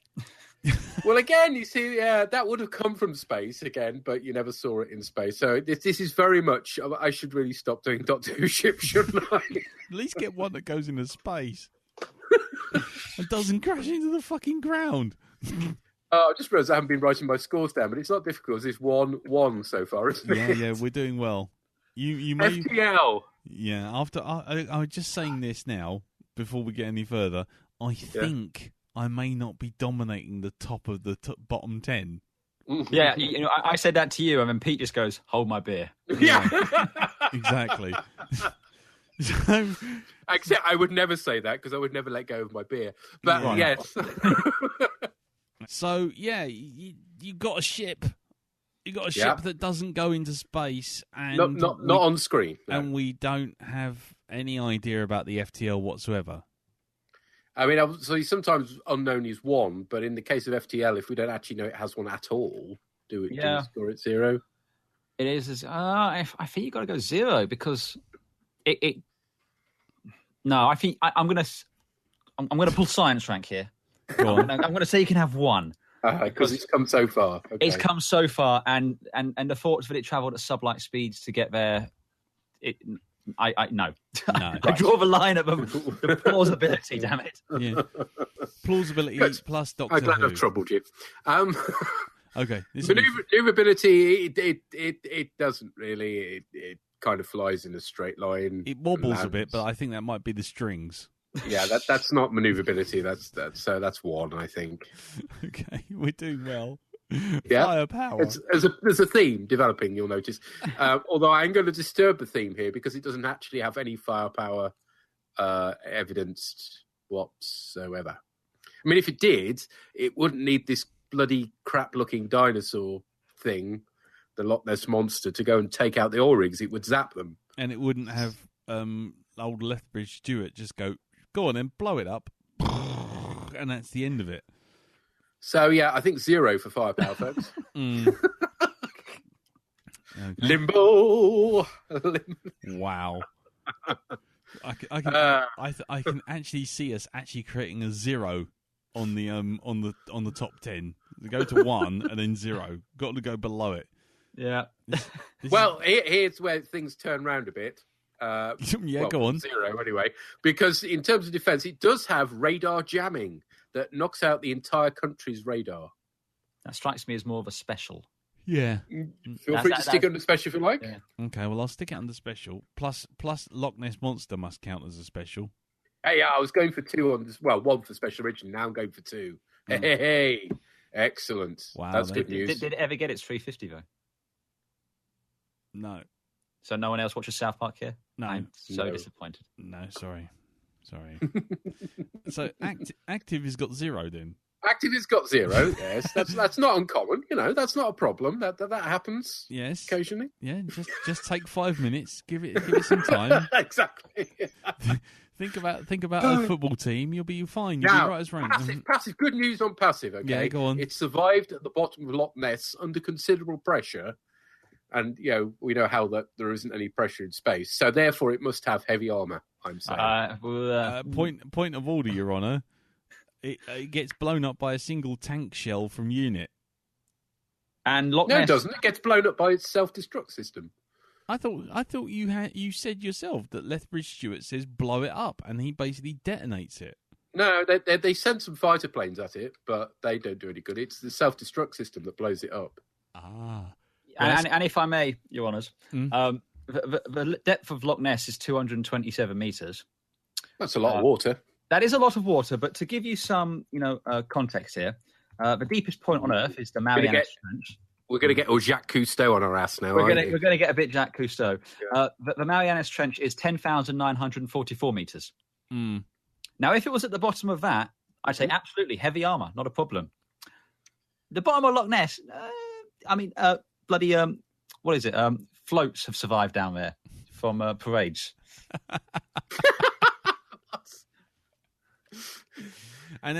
Well, again, you see, that would have come from space again, but you never saw it in space. So this is very much... I should really stop doing Doctor Who ships, shouldn't I? At least get one that goes into space. And doesn't crash into the fucking ground. I just realised I haven't been writing my scores down, but it's not difficult. It's 1-1 so far, isn't it? Yeah, we're doing well. You may... FTL. Yeah, after I'm just saying this now, before we get any further, I think I may not be dominating the top of the bottom 10. Yeah, I said that to you, and then Pete just goes, "Hold my beer." Yeah, exactly. So, except I would never say that because I would never let go of my beer. But yes. So yeah, you got a ship. You got a ship that doesn't go into space, and not on screen, and we don't have any idea about the FTL whatsoever. I mean, so sometimes unknown is 1, but in the case of FTL, if we don't actually know it has one at all, do we score it 0? It is. I think you got to go 0 because it. No, I think I'm gonna pull science rank here. I'm gonna say you can have 1 because it's come so far. Okay. It's come so far, and the thoughts that it travelled at sublight speeds to get there. No. I draw the line at the plausibility. Damn it. Yeah. Plausibility plus Doctor I'm glad Who. I've troubled you. Okay. Maneuverability, it doesn't really. It kind of flies in a straight line. It wobbles a bit, but I think that might be the strings. Yeah, that's not maneuverability. That's one, I think. Okay, we're doing well. Yeah, firepower. There's a theme developing. You'll notice. Although I'm going to disturb the theme here because it doesn't actually have any firepower evidenced whatsoever. I mean, if it did, it wouldn't need this bloody crap-looking dinosaur thing, the Loch Ness monster, to go and take out the oil rigs. It would zap them, and it wouldn't have old Lethbridge Stewart just go on then, blow it up, and that's the end of it. So yeah, I think 0 for firepower, folks. Okay. Limbo. Wow. I can actually see us actually creating a 0 on the top 10. Go to 1 and then 0. Got to go below it. Yeah. Here's where things turn round a bit. Go on. 0 anyway, because in terms of defence, it does have radar jamming that knocks out the entire country's radar. That strikes me as more of a special. Yeah. Feel free to stick under special if you like. Yeah. Okay, well, I'll stick it under special. Plus Loch Ness Monster must count as a special. Hey, I was going for 2 on this. Well, 1 for special originally. Now I'm going for 2. Hey, excellent. Wow, that's good news. Did it ever get its 350 though? No. So no one else watches South Park here? No. I'm so disappointed. No, sorry. So active has got 0 then. Active has got 0. Yes, that's not uncommon. That's not a problem. That happens. Yes, occasionally. Yeah, just take 5 minutes. Give it some time. Exactly. Think about a football team. You'll be fine. You'll be right as rain. Passive. Good news on passive. Okay, yeah, go on. It survived at the bottom of Loch Ness under considerable pressure, and we know how that there isn't any pressure in space. So therefore, it must have heavy armor. I'm saying. Point of order, Your Honour. It gets blown up by a single tank shell from unit. And Loch No, Ness... it doesn't. It gets blown up by its self-destruct system. I thought you said yourself that Lethbridge Stewart says blow it up, and he basically detonates it. No, they send some fighter planes at it, but they don't do any good. It's the self-destruct system that blows it up. Ah. And if I may, Your Honours, the depth of Loch Ness is 227 metres. That's a lot of water. That is a lot of water, but to give you some, context here, the deepest point on Earth is the Marianas Trench. We're going to get Jacques Cousteau on our ass now. We're going to get a bit Jacques Cousteau. Yeah. The Marianas Trench is 10,944 metres. Mm. Now, if it was at the bottom of that, I'd say absolutely heavy armour, not a problem. The bottom of Loch Ness, what is it? Floats have survived down there from parades. And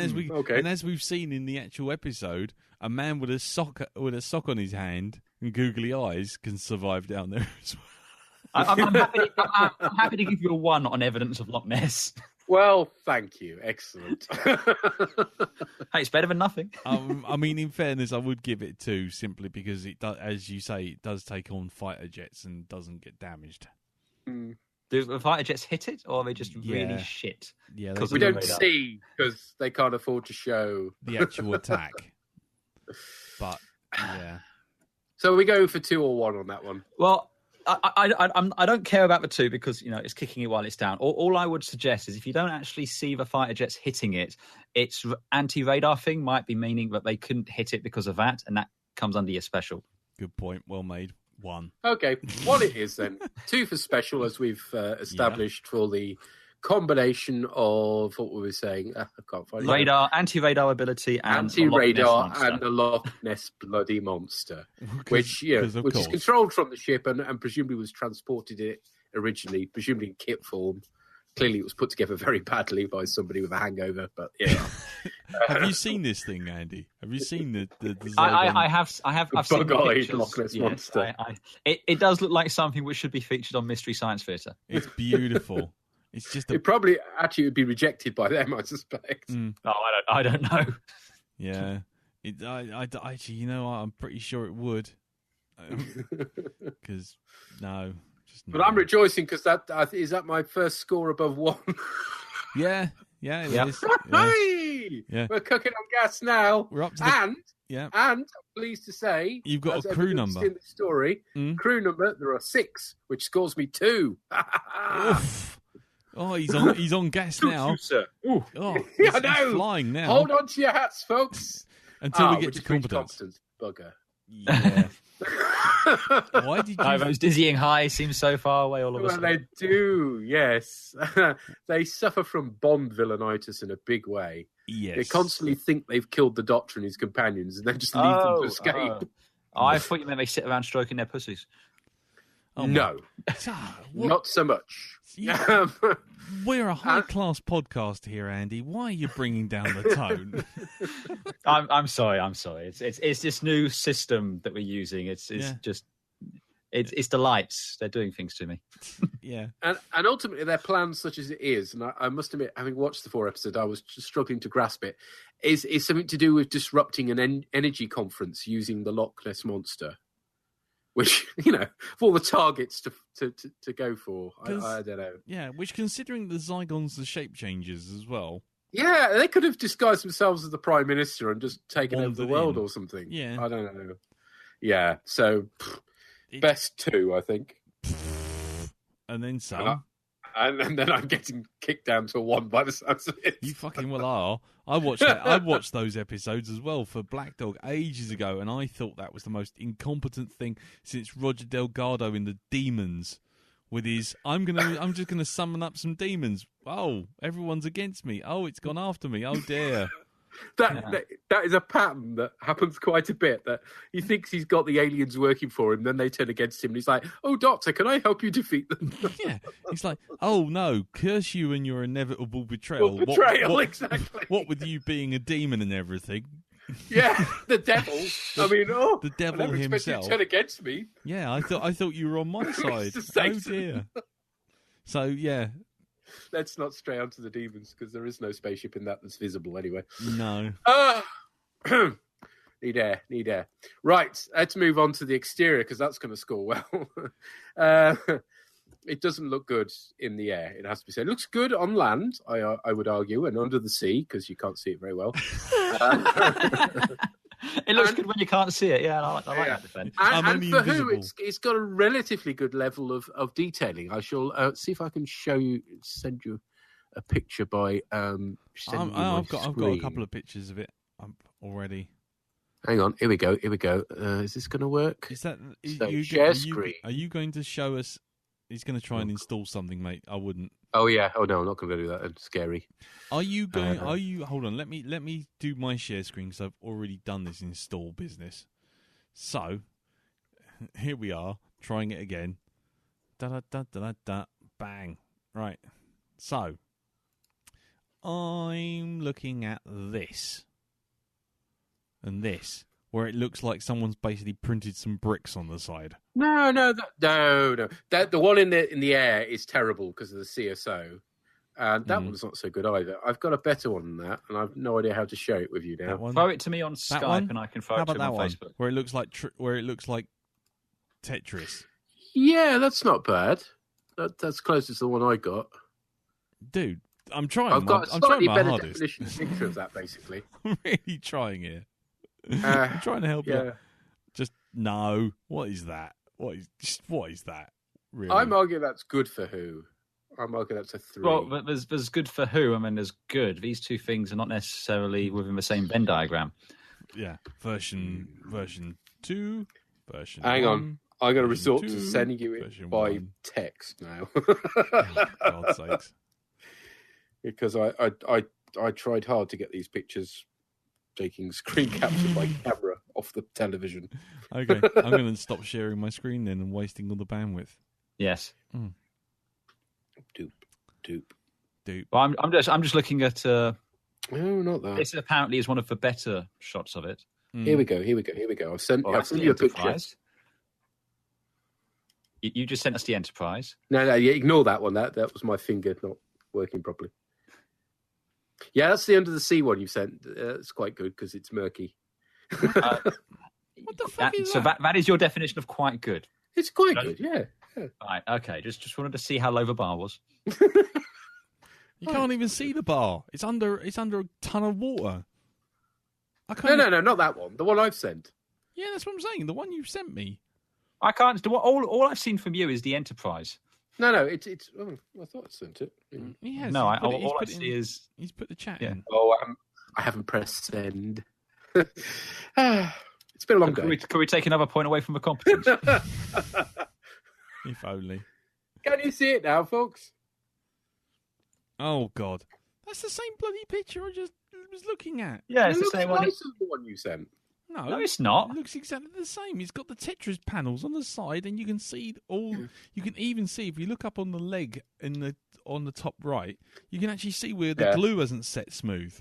as we've seen in the actual episode, a man with a sock on his hand and googly eyes can survive down there as well. I'm happy to give you a 1 on evidence of Loch Ness. Well, thank you. Excellent. Hey, it's better than nothing. In fairness, I would give it 2 simply because it does, as you say, it does take on fighter jets and doesn't get damaged. Mm. Do the fighter jets hit it, or are they just really shit? Yeah, because we don't see because they can't afford to show the actual attack. But yeah, so we go for 2 or 1 on that one. Well, I don't care about the 2 because it's kicking it while it's down. All I would suggest is if you don't actually see the fighter jets hitting it, its anti-radar thing might be meaning that they couldn't hit it because of that, and that comes under your special. Good point. Well made. 1. Okay, 1 it is then. 2 for special, as we've established for the combination of what were we saying? I can't find radar, anti-radar ability, and anti-radar and the Loch Ness bloody monster, which is controlled from the ship and presumably was transported it originally, presumably in kit form. Clearly, it was put together very badly by somebody with a hangover. But yeah, have you seen this thing, Andy? Have you seen the I have. I've seen bug-eyed Loch Ness monster. It does look like something which should be featured on Mystery Science Theatre. It's beautiful. It's just it probably actually would be rejected by them, I suspect. Oh, I don't know. Yeah, I actually, I'm pretty sure it would. Because no. But I'm rejoicing because that is that my first score above 1. Yeah, it is. Yeah. We're cooking on gas now. We're up to and I'm pleased to say you've got a crew number in the story. Crew number, there are 6, which scores me 2. Oh, he's on gas now. Sir. Oh, Yeah, he's I know. flying now. Hold on to your hats, folks. Until we get to competence. Bugger. Yeah. Why did you? Those dizzying highs seem so far away all of a Well, sudden. they do, yes. They suffer from Bond villainitis in a big way. Yes. They constantly think they've killed the Doctor and his companions and then just leave them to escape. I thought you meant they sit around stroking their pussies. Oh, No, not so much. Yeah. We're a high-class podcast here, Andy. Why are you bringing down the tone? I'm sorry. It's this new system that we're using. It's the lights. They're doing things to me. Yeah. And ultimately, their plan, such as it is, and I must admit, having watched the 4 episodes, I was just struggling to grasp it, is something to do with disrupting an energy conference using the Loch Ness Monster. Which, for all the targets to go for, I don't know. Yeah, which considering the Zygons, the shape changes as well. Yeah, they could have disguised themselves as the Prime Minister and just taken over the world or something. Yeah. I don't know. Yeah, so best 2, I think. And then some. And then I'm getting kicked down to a 1 by the sounds of it. You fucking well are. I watched those episodes as well for Black Dog ages ago, and I thought that was the most incompetent thing since Roger Delgado in The Demons with his I'm just gonna summon up some demons. Oh, everyone's against me. Oh, it's gone after me. Oh dear. That is a pattern that happens quite a bit, that he thinks he's got the aliens working for him, then they turn against him and he's like, oh Doctor, can I help you defeat them? Yeah, he's like, oh no, curse you and your inevitable betrayal. Exactly. What with you being a demon and everything. Yeah, the devil. The devil I never expected you himself to turn against me. Yeah, I thought you were on my side. Oh dear. So yeah. Let's not stray onto the demons, because there is no spaceship in that that's visible anyway. No. Need air. Right, let's move on to the exterior, because that's going to score well. It doesn't look good in the air, it has to be said. It looks good on land, I would argue, and under the sea, because you can't see it very well. It looks good when you can't see it. Yeah, I like that defense. And for Who, it's got a relatively good level of detailing. I shall see if I can send you a picture by I've got a couple of pictures of it already. Hang on, here we go. Is this going to work? Is that share screen? Are you going to show us? He's going to try and install something, mate. I wouldn't. Oh yeah. Oh no, I'm not going to do that. It's scary. Are you going? Hold on. Let me do my share screen, because I've already done this install business. So here we are, trying it again. Da da da da. Bang. Right. So I'm looking at this and this, where it looks like someone's basically printed some bricks on the side. No. The one in the air is terrible because of the CSO, and that one's not so good either. I've got a better one than that, and I've no idea how to share it with you now. Throw it to me on Skype, and I can throw it to you on Facebook. Where it looks like Tetris. Yeah, that's not bad. That's closest to the one I got. Dude, I'm trying. I've got a I'm slightly trying my better hardest. definition picture of that, basically. I'm really trying here. I'm trying to help you. Just no. What is that? What is that? Really? I'm arguing that's good for Who. I'm arguing that's a 3. Well, but there's good for Who. I mean, there's good. These two things are not necessarily within the same Venn diagram. Yeah. Version 2. Version. Hang 1, on. I'm going to resort 2, to sending you it by 1. text now. Oh, God's sakes. Because I tried hard to get these pictures taking screen capture by camera off the television. Okay, I'm going to stop sharing my screen then and wasting all the bandwidth. Yes. Doop. Well, I'm just looking at. No, not that. This apparently is one of the better shots of it. Here we go. I've sent you a picture. You just sent us the Enterprise. No, ignore that one. That was my finger not working properly. Yeah, that's the under the sea one you sent. It's quite good because it's murky. What the fuck is so that? that is your definition of quite good. It's quite good, yeah. Right, okay. Just wanted to see how low the bar was. You can't even see the bar. It's under a ton of water. No, not that one. The one I've sent. Yeah, that's what I'm saying. The one you sent me. I can't. All I've seen from you is the Enterprise. No, it's. Oh, I thought I sent it. He has. No, All I see is he's put the chat Yeah. in. Oh, I haven't pressed send. It's been a long day. Could we take another point away from the competence? If only. Can you see it now, folks? Oh God, that's the same bloody picture I just was looking at. Yeah, It it's the looks same one. nicer than the one you sent. No, it's not. It looks exactly the same. It's got the Tetris panels on the side, and you can see all. You can even see if you look up on the leg on the top right, you can actually see where the glue hasn't set smooth.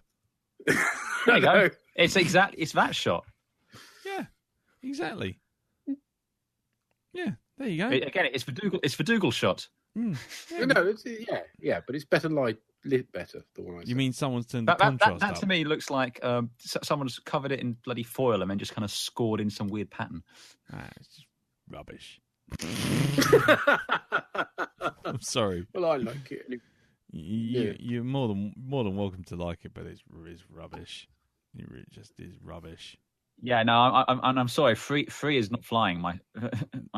There you go. It's that shot. Yeah, exactly. Yeah, there you go. Again, it's the Dougal shot. Mm. Yeah. No, but it's better lit better. The one I You sent. mean someone's turned the contrast That up? to me looks like someone's covered it in bloody foil and then just kind of scored in some weird pattern. It's just rubbish. I'm sorry. Well, I like it. You're more than welcome to like it, but it's rubbish. It really just is rubbish. Yeah, no, I'm sorry. Free is not flying. My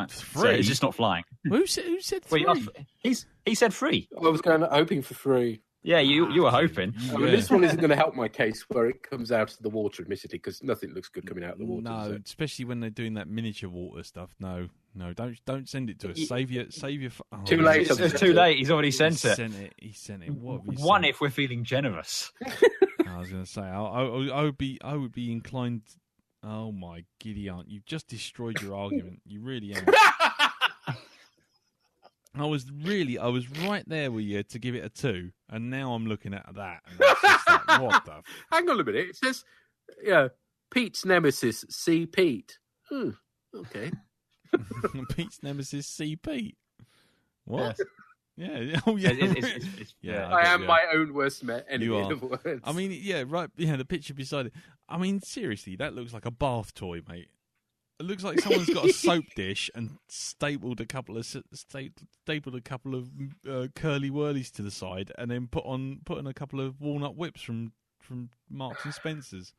Free? it's just not flying. Who said free? Well, he said free. I was hoping for free. Yeah, you were hoping. I mean, this one isn't going to help my case where it comes out of the water, admittedly, because nothing looks good coming out of the water. No, especially when they're doing that miniature water stuff. No, don't send it to us. Save your. Oh, Too late. It's too late. He's already sent it. He sent it. What have you One sent? if we're feeling generous. I was going to say I would be inclined. Oh my giddy aunt! You've just destroyed your argument. You really have. I was right there with you to give it a 2, and now I'm looking at that. And that's just like, what the? Hang on a minute. It says, Pete's nemesis, C. Pete. Okay. Pete's nemesis, C. Pete. What? Yes. Yeah. Oh, yeah. Yeah. I am my own worst enemy. You in are. other words. I mean, yeah, right. Yeah, the picture beside it. I mean, seriously, that looks like a bath toy, mate. It looks like someone's got a soap dish and stapled a couple of curly whirlies to the side, and then put on a couple of walnut whips from Marks and Spencer's.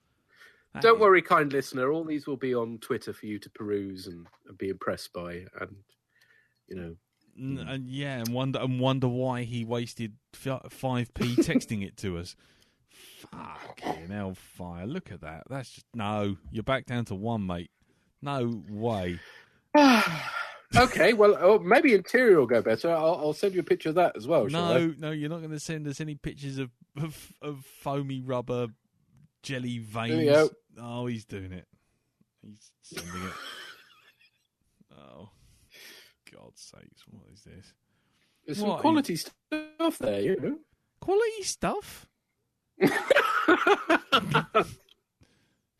Don't worry, kind listener. All these will be on Twitter for you to peruse and be impressed by, and and wonder why he wasted 5p texting it to us. Fucking hellfire! Look at that. That's just You're back down to 1, mate. No way. Okay, well, maybe interior will go better. I'll send you a picture of that as well. No, you're not going to send us any pictures of foamy rubber jelly veins. There we go. Oh, he's doing it. He's sending it. Oh, God's sakes! What is this? There's some quality stuff there, you know. Quality stuff.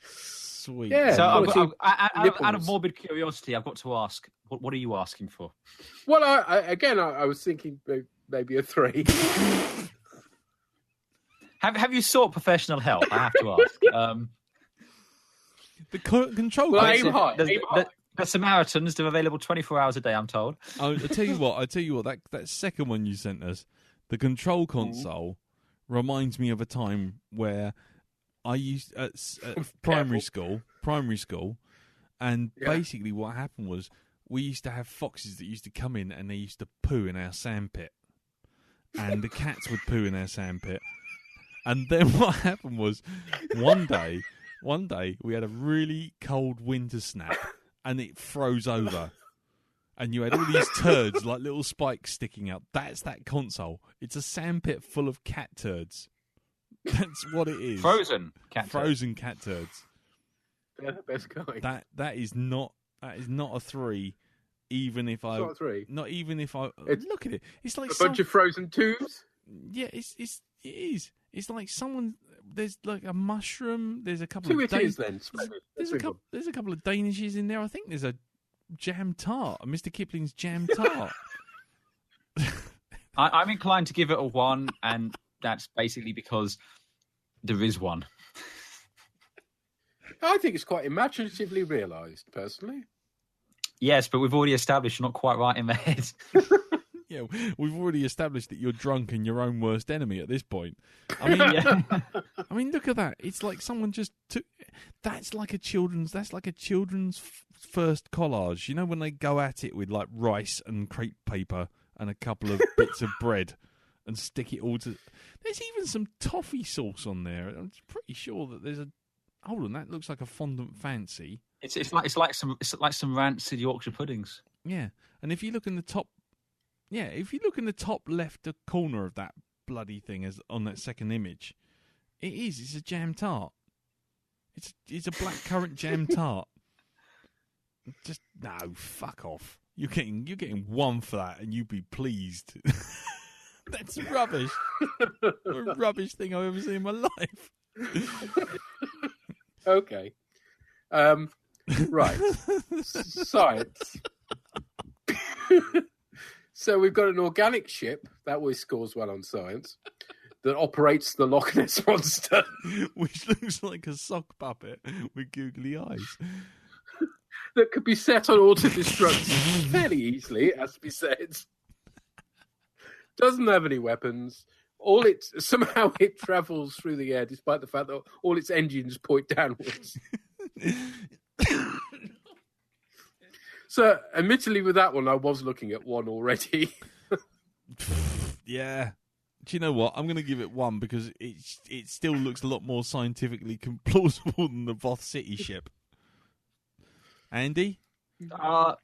Sweet. Yeah. So out of morbid curiosity, I've got to ask, what are you asking for? Well, I was thinking maybe a 3. Have you sought professional help? I have to ask. The control. Well, console. aim high. The Samaritans, they're available 24 hours a day, I'm told. I tell you what. That second one you sent us, the control console, reminds me of a time where I used at primary school, and basically what happened was we used to have foxes that used to come in and they used to poo in our sandpit, and the cats would poo in our sandpit, and then what happened was one day we had a really cold winter snap and it froze over. And you had all these turds, like little spikes sticking out. That's that console. It's a sandpit full of cat turds. That's what it is. Frozen cat turds. They're the best kind. That is not a 3. Even if I, it's not a 3. Not even if I look at it. It's like a bunch of frozen tubes. Yeah, it is. It's like someone. There's like a mushroom. There's a couple Two of. it is then. There's a couple of danishes in there. I think there's a jam tart, Mr. Kipling's jam tart. I'm inclined to give it a 1, and that's basically because there is one. I think it's quite imaginatively realised, personally. Yes, but we've already established you're not quite right in the head. Yeah, we've already established that you're drunk and your own worst enemy at this point. I mean, I mean, look at that. It's like someone just took. That's like a children's first collage. You know when they go at it with like rice and crepe paper and a couple of bits of bread and stick it all to... There's even some toffee sauce on there. I'm pretty sure that there's a... Hold on, that looks like a fondant fancy. It's like some rancid Yorkshire puddings. Yeah, and if you look in the top... Yeah, if you look in the top left corner of that bloody thing as on that second image, it's a jam tart. It's a blackcurrant jam tart. Just no, fuck off. You're getting one for that, and you'd be pleased. That's rubbish. The rubbish thing I've ever seen in my life. Okay. Right. Science. So we've got an organic ship that always scores well on science that operates the Loch Ness Monster, which looks like a sock puppet with googly eyes. That could be set on auto-destruct fairly easily, it has to be said. Doesn't have any weapons. Somehow it travels through the air, despite the fact that all its engines point downwards. So, admittedly, with that one, I was looking at one already. Yeah. Do you know what? I'm going to give it one because it still looks a lot more scientifically plausible than the Voth City ship. Andy? I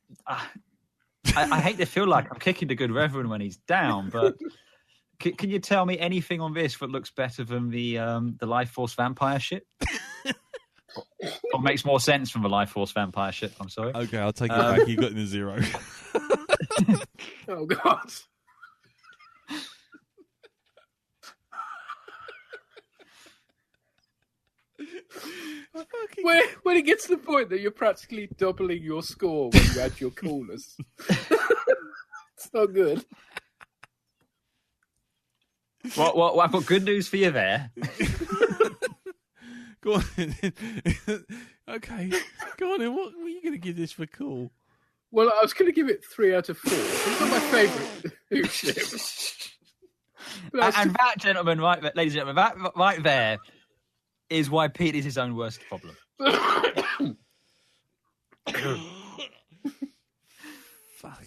hate to feel like I'm kicking the good reverend when he's down, but can you tell me anything on this that looks better than the Life Force vampire ship? Or makes more sense from the Life Force vampire ship? I'm sorry. Okay, I'll take it back. You got in the 0. Oh God. When it gets to the point that you're practically doubling your score when you add your coolness, it's not good. Well, I've got good news for you there. Go on. Okay, go on then. What are you going to give this for cool? Well, I was going to give it 3 out of 4. It's not my favourite ship. And that, gentlemen, ladies and gentlemen, that right there is why Pete is his own worst problem. Fucking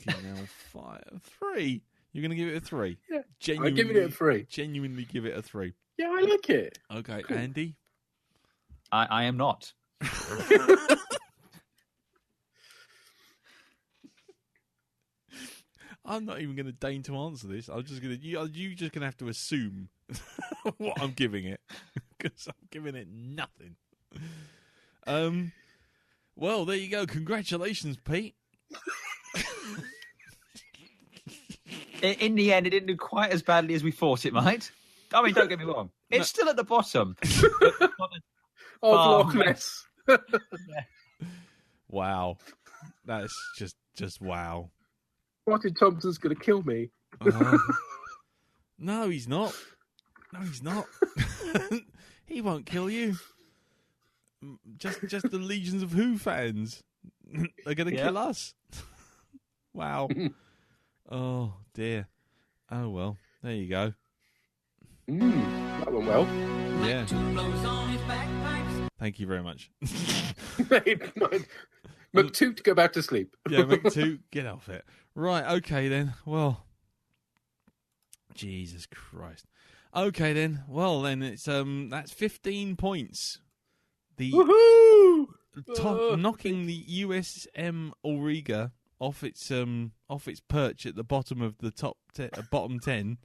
hell, fire. 3. You're going to give it a 3? Yeah, I'm giving it a 3. Genuinely give it a 3. Yeah, I like it. Okay, cool. Andy? I am not. I'm not even going to deign to answer this. I'm just going to... You're just going to have to assume what I'm giving it. Because I'm giving it nothing. Well, there you go. Congratulations, Pete. In the end, it didn't do quite as badly as we thought it might. I mean, don't get me wrong. It's still at the bottom. Of Loch Ness. Wow. That's just wow. Martin Thompson's going to kill me. No, he's not. No, he's not. He won't kill you. Just the legions of Who fans are going to kill us. Wow. Oh, dear. Oh, well. There you go. That went well. Yeah. Thank you very much. McToot, go back to sleep. Yeah, McToot, get off it. Right, okay then. Well, Jesus Christ. Okay then. Well then, it's that's 15 points. The knocking the USM Auriga off its perch at the bottom of the bottom 10.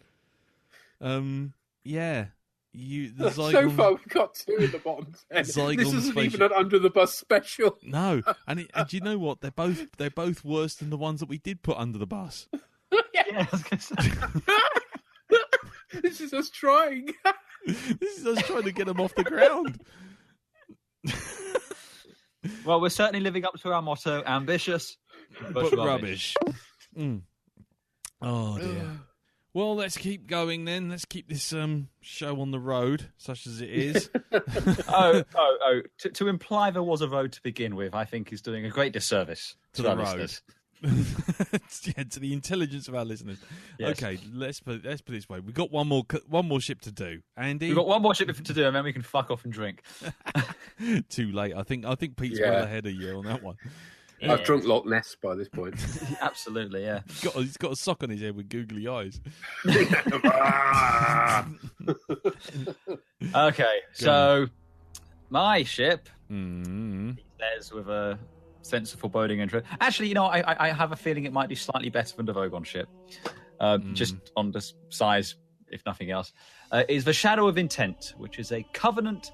Yeah. So far, we've got 2 in the bottom 10. This isn't even an under the bus special. No, and do you know what? They're both worse than the ones that we did put under the bus. Yeah, I was going to say. This is us trying. This is us trying to get them off the ground. Well, we're certainly living up to our motto: ambitious, but rubbish. Oh dear. Well, let's keep going then. Let's keep this show on the road, such as it is. To imply there was a road to begin with, I think is doing a great disservice to our listeners. Yeah, to the intelligence of our listeners. Yes. Okay, let's put it this way. We've got one more ship to do. Andy? We've got one more ship to do, and then we can fuck off and drink. Too late. I think Pete's well ahead of you on that one. I've drunk Loch Ness by this point. Absolutely, yeah. He's got a sock on his head with googly eyes. Okay, so my ship, Mm. he says with a sense of foreboding interest. Actually, I have a feeling it might be slightly better than the Vogon ship, just on the size, if nothing else. Is the Shadow of Intent, which is a Covenant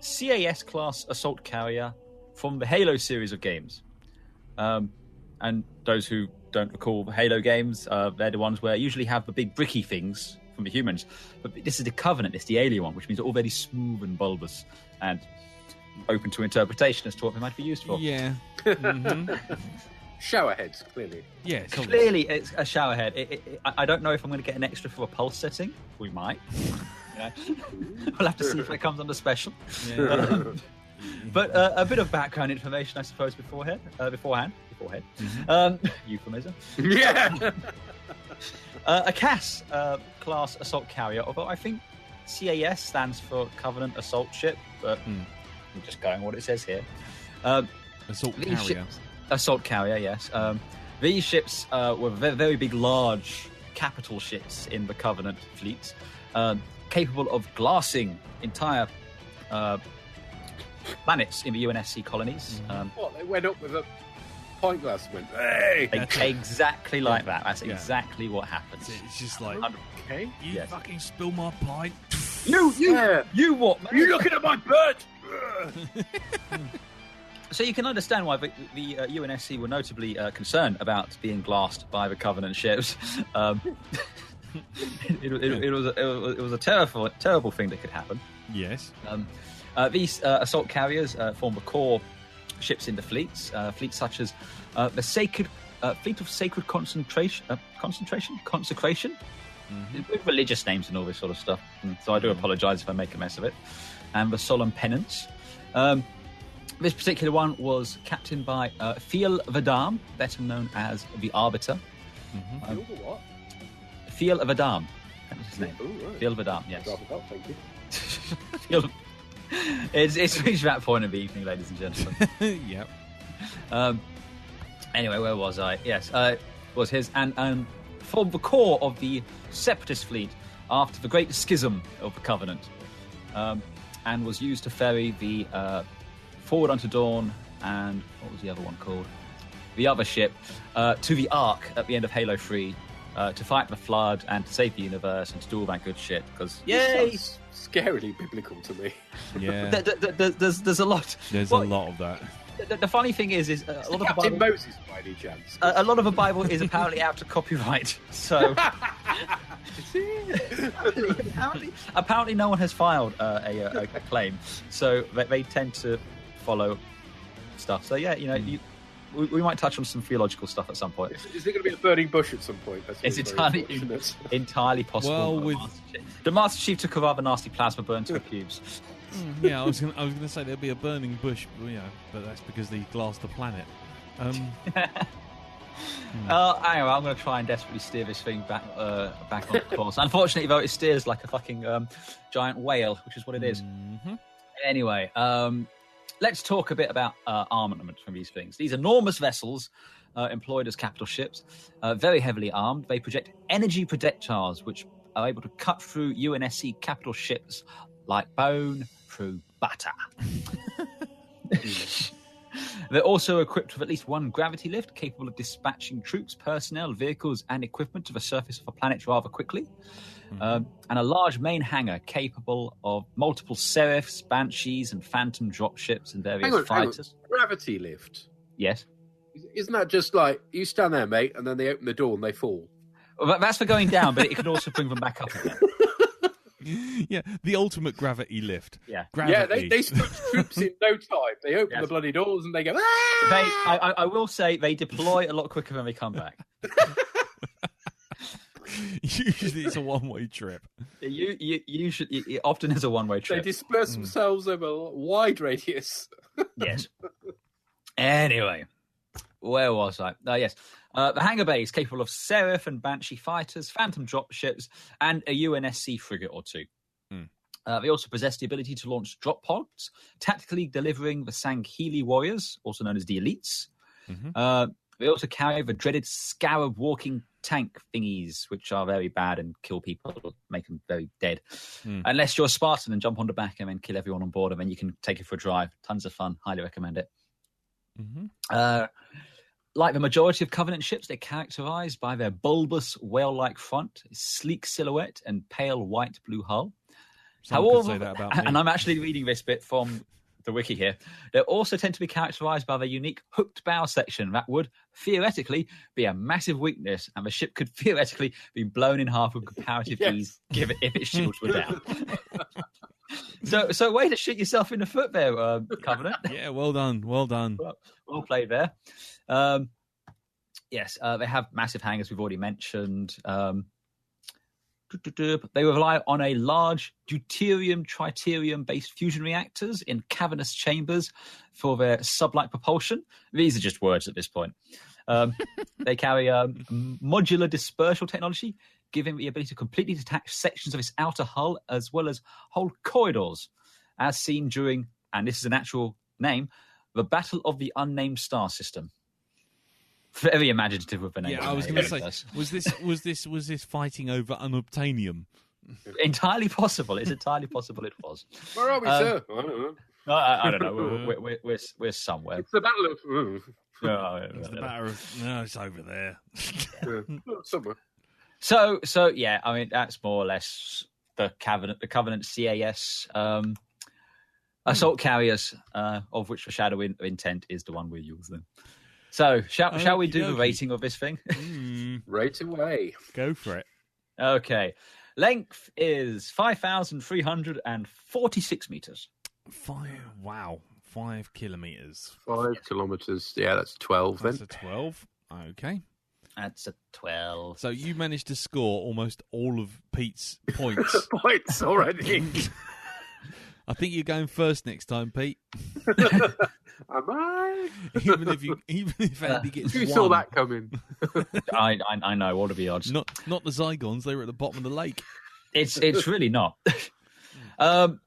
CAS class assault carrier from the Halo series of games. And those who don't recall the Halo games, they're the ones where you usually have the big bricky things from the humans. But this is the Covenant, it's the alien one, which means they're all very smooth and bulbous and open to interpretation as to what they might be used for. Yeah. Mm-hmm. Showerheads, clearly. Yes. Clearly, it's a showerhead. I don't know if I'm going to get an extra for a pulse setting. We might. We'll have to see if it comes under special. Yeah. But a bit of background information, I suppose, beforehand. Euphemism. Yeah. A CAS class assault carrier, although I think CAS stands for Covenant Assault Ship, but I'm just going what it says here. Assault carrier. Assault carrier, yes. These ships were very, very big, large capital ships in the Covenant fleet, capable of glassing entire planets in the UNSC colonies. What, they went up with a pint glass and went, hey! Exactly like that. That's exactly what happens. It's just like, Okay. you fucking spill my pint. You what, man? You looking at my bird? So you can understand why the UNSC were notably concerned about being glassed by the Covenant ships. It was a terrible thing that could happen. Yes. These assault carriers form the core ships in the fleets. Fleets such as the Fleet of Sacred Consecration, with religious names and all this sort of stuff. So I do apologise if I make a mess of it. And the Solemn Penance. This particular one was captained by Thiel Vadam, better known as the Arbiter. What? Thiel Vadam. That was his name. Right. Thiel Vadam, yes. Thank you. It's reached that point of the evening, ladies and gentlemen. Yep. Anyway, where was I? Yes, was his and formed the core of the Separatist fleet after the Great Schism of the Covenant, and was used to ferry the Forward Unto Dawn and what was the other one called? The other ship to the Ark at the end of Halo 3 to fight the Flood and to save the universe and to do all that good shit. Because yay! Sounds scarily biblical to me. Yeah. There's a lot. There's a lot of that. The funny thing is a lot of the Captain Bible. Moses, by any chance? A lot of the Bible is apparently out of copyright, so apparently no one has filed a claim, so they tend to follow stuff. So yeah, we might touch on some theological stuff at some point. Is there going to be a burning bush at some point? It's entirely possible. Well, the Master Chief took a rather nasty plasma burn to her pubes. Yeah, I was gonna say there'll be a burning bush, but that's because they glassed the planet. Anyway, I'm going to try and desperately steer this thing back on course. Unfortunately, though, it steers like a fucking giant whale, which is what it is. Mm-hmm. Anyway, let's talk a bit about armament from these things. These enormous vessels employed as capital ships, very heavily armed. They project energy projectiles, which are able to cut through UNSC capital ships like bone through butter. They're also equipped with at least one gravity lift, capable of dispatching troops, personnel, vehicles, and equipment to the surface of a planet rather quickly. And a large main hangar capable of multiple Seraphs, Banshees, and Phantom dropships and various fighters. Gravity lift? Yes. Isn't that just like, you stand there, mate, and then they open the door and they fall? Well, that's for going down, but it can also bring them back up again. Yeah, the ultimate gravity lift. Yeah. Gravity. Yeah, they switch troops in no time. They open the bloody doors and they go, ah! I will say they deploy a lot quicker than they come back. Usually it's a one-way trip. It often is a one-way trip. They disperse themselves over a wide radius. Yes. Anyway, where was I? Yes. The hangar bay is capable of Seraph and Banshee fighters, Phantom dropships, and a UNSC frigate or two. They also possess the ability to launch drop pods, tactically delivering the Sangheli warriors, also known as the Elites. They also carry the dreaded scarab walking tank thingies, which are very bad and kill people, make them very dead. Unless you're a Spartan and jump on the back and then kill everyone on board, and then you can take it for a drive. Tons of fun. Highly recommend it. Like the majority of Covenant ships, they're characterized by their bulbous whale-like front, sleek silhouette, and pale white-blue hull. Someone could say that about me. And I'm actually reading this bit from the wiki here. They also tend to be characterized by their unique hooked bow section that would theoretically be a massive weakness, and the ship could theoretically be blown in half with comparative ease if its shields were down. So way to shoot yourself in the foot there, Covenant. Yeah, well done. Well played there. Yes, they have massive hangars we've already mentioned. They rely on a large deuterium-tritium-based fusion reactors in cavernous chambers for their sublight propulsion. These are just words at this point. They carry modular dispersal technology, giving the ability to completely detach sections of its outer hull as well as whole corridors, as seen during, and this is an actual name, the Battle of the Unnamed Star System. Very imaginative with the name. Yeah, I was going to say, was this fighting over unobtainium? Entirely possible. It's entirely possible it was. Where are we, sir? I don't know. I don't know. We're somewhere. It's the battle of. It's the matter of no, it's over there. Somewhere. So yeah, I mean that's more or less the Covenant CAS assault carriers, of which the Shadow Intent is the one we're using. So shall we do the rating of this thing? Right away. Go for it. Okay, length is 5,346 meters. 5 kilometers. 5 kilometers. Yeah, that's 12 then. That's a 12. Okay. That's a 12. So you managed to score almost all of Pete's points. Points already. I think you're going first next time, Pete. Am I? even if Andy gets You one. saw that coming. I know. What are the odds? Not the Zygons. They were at the bottom of the lake. It's really not. For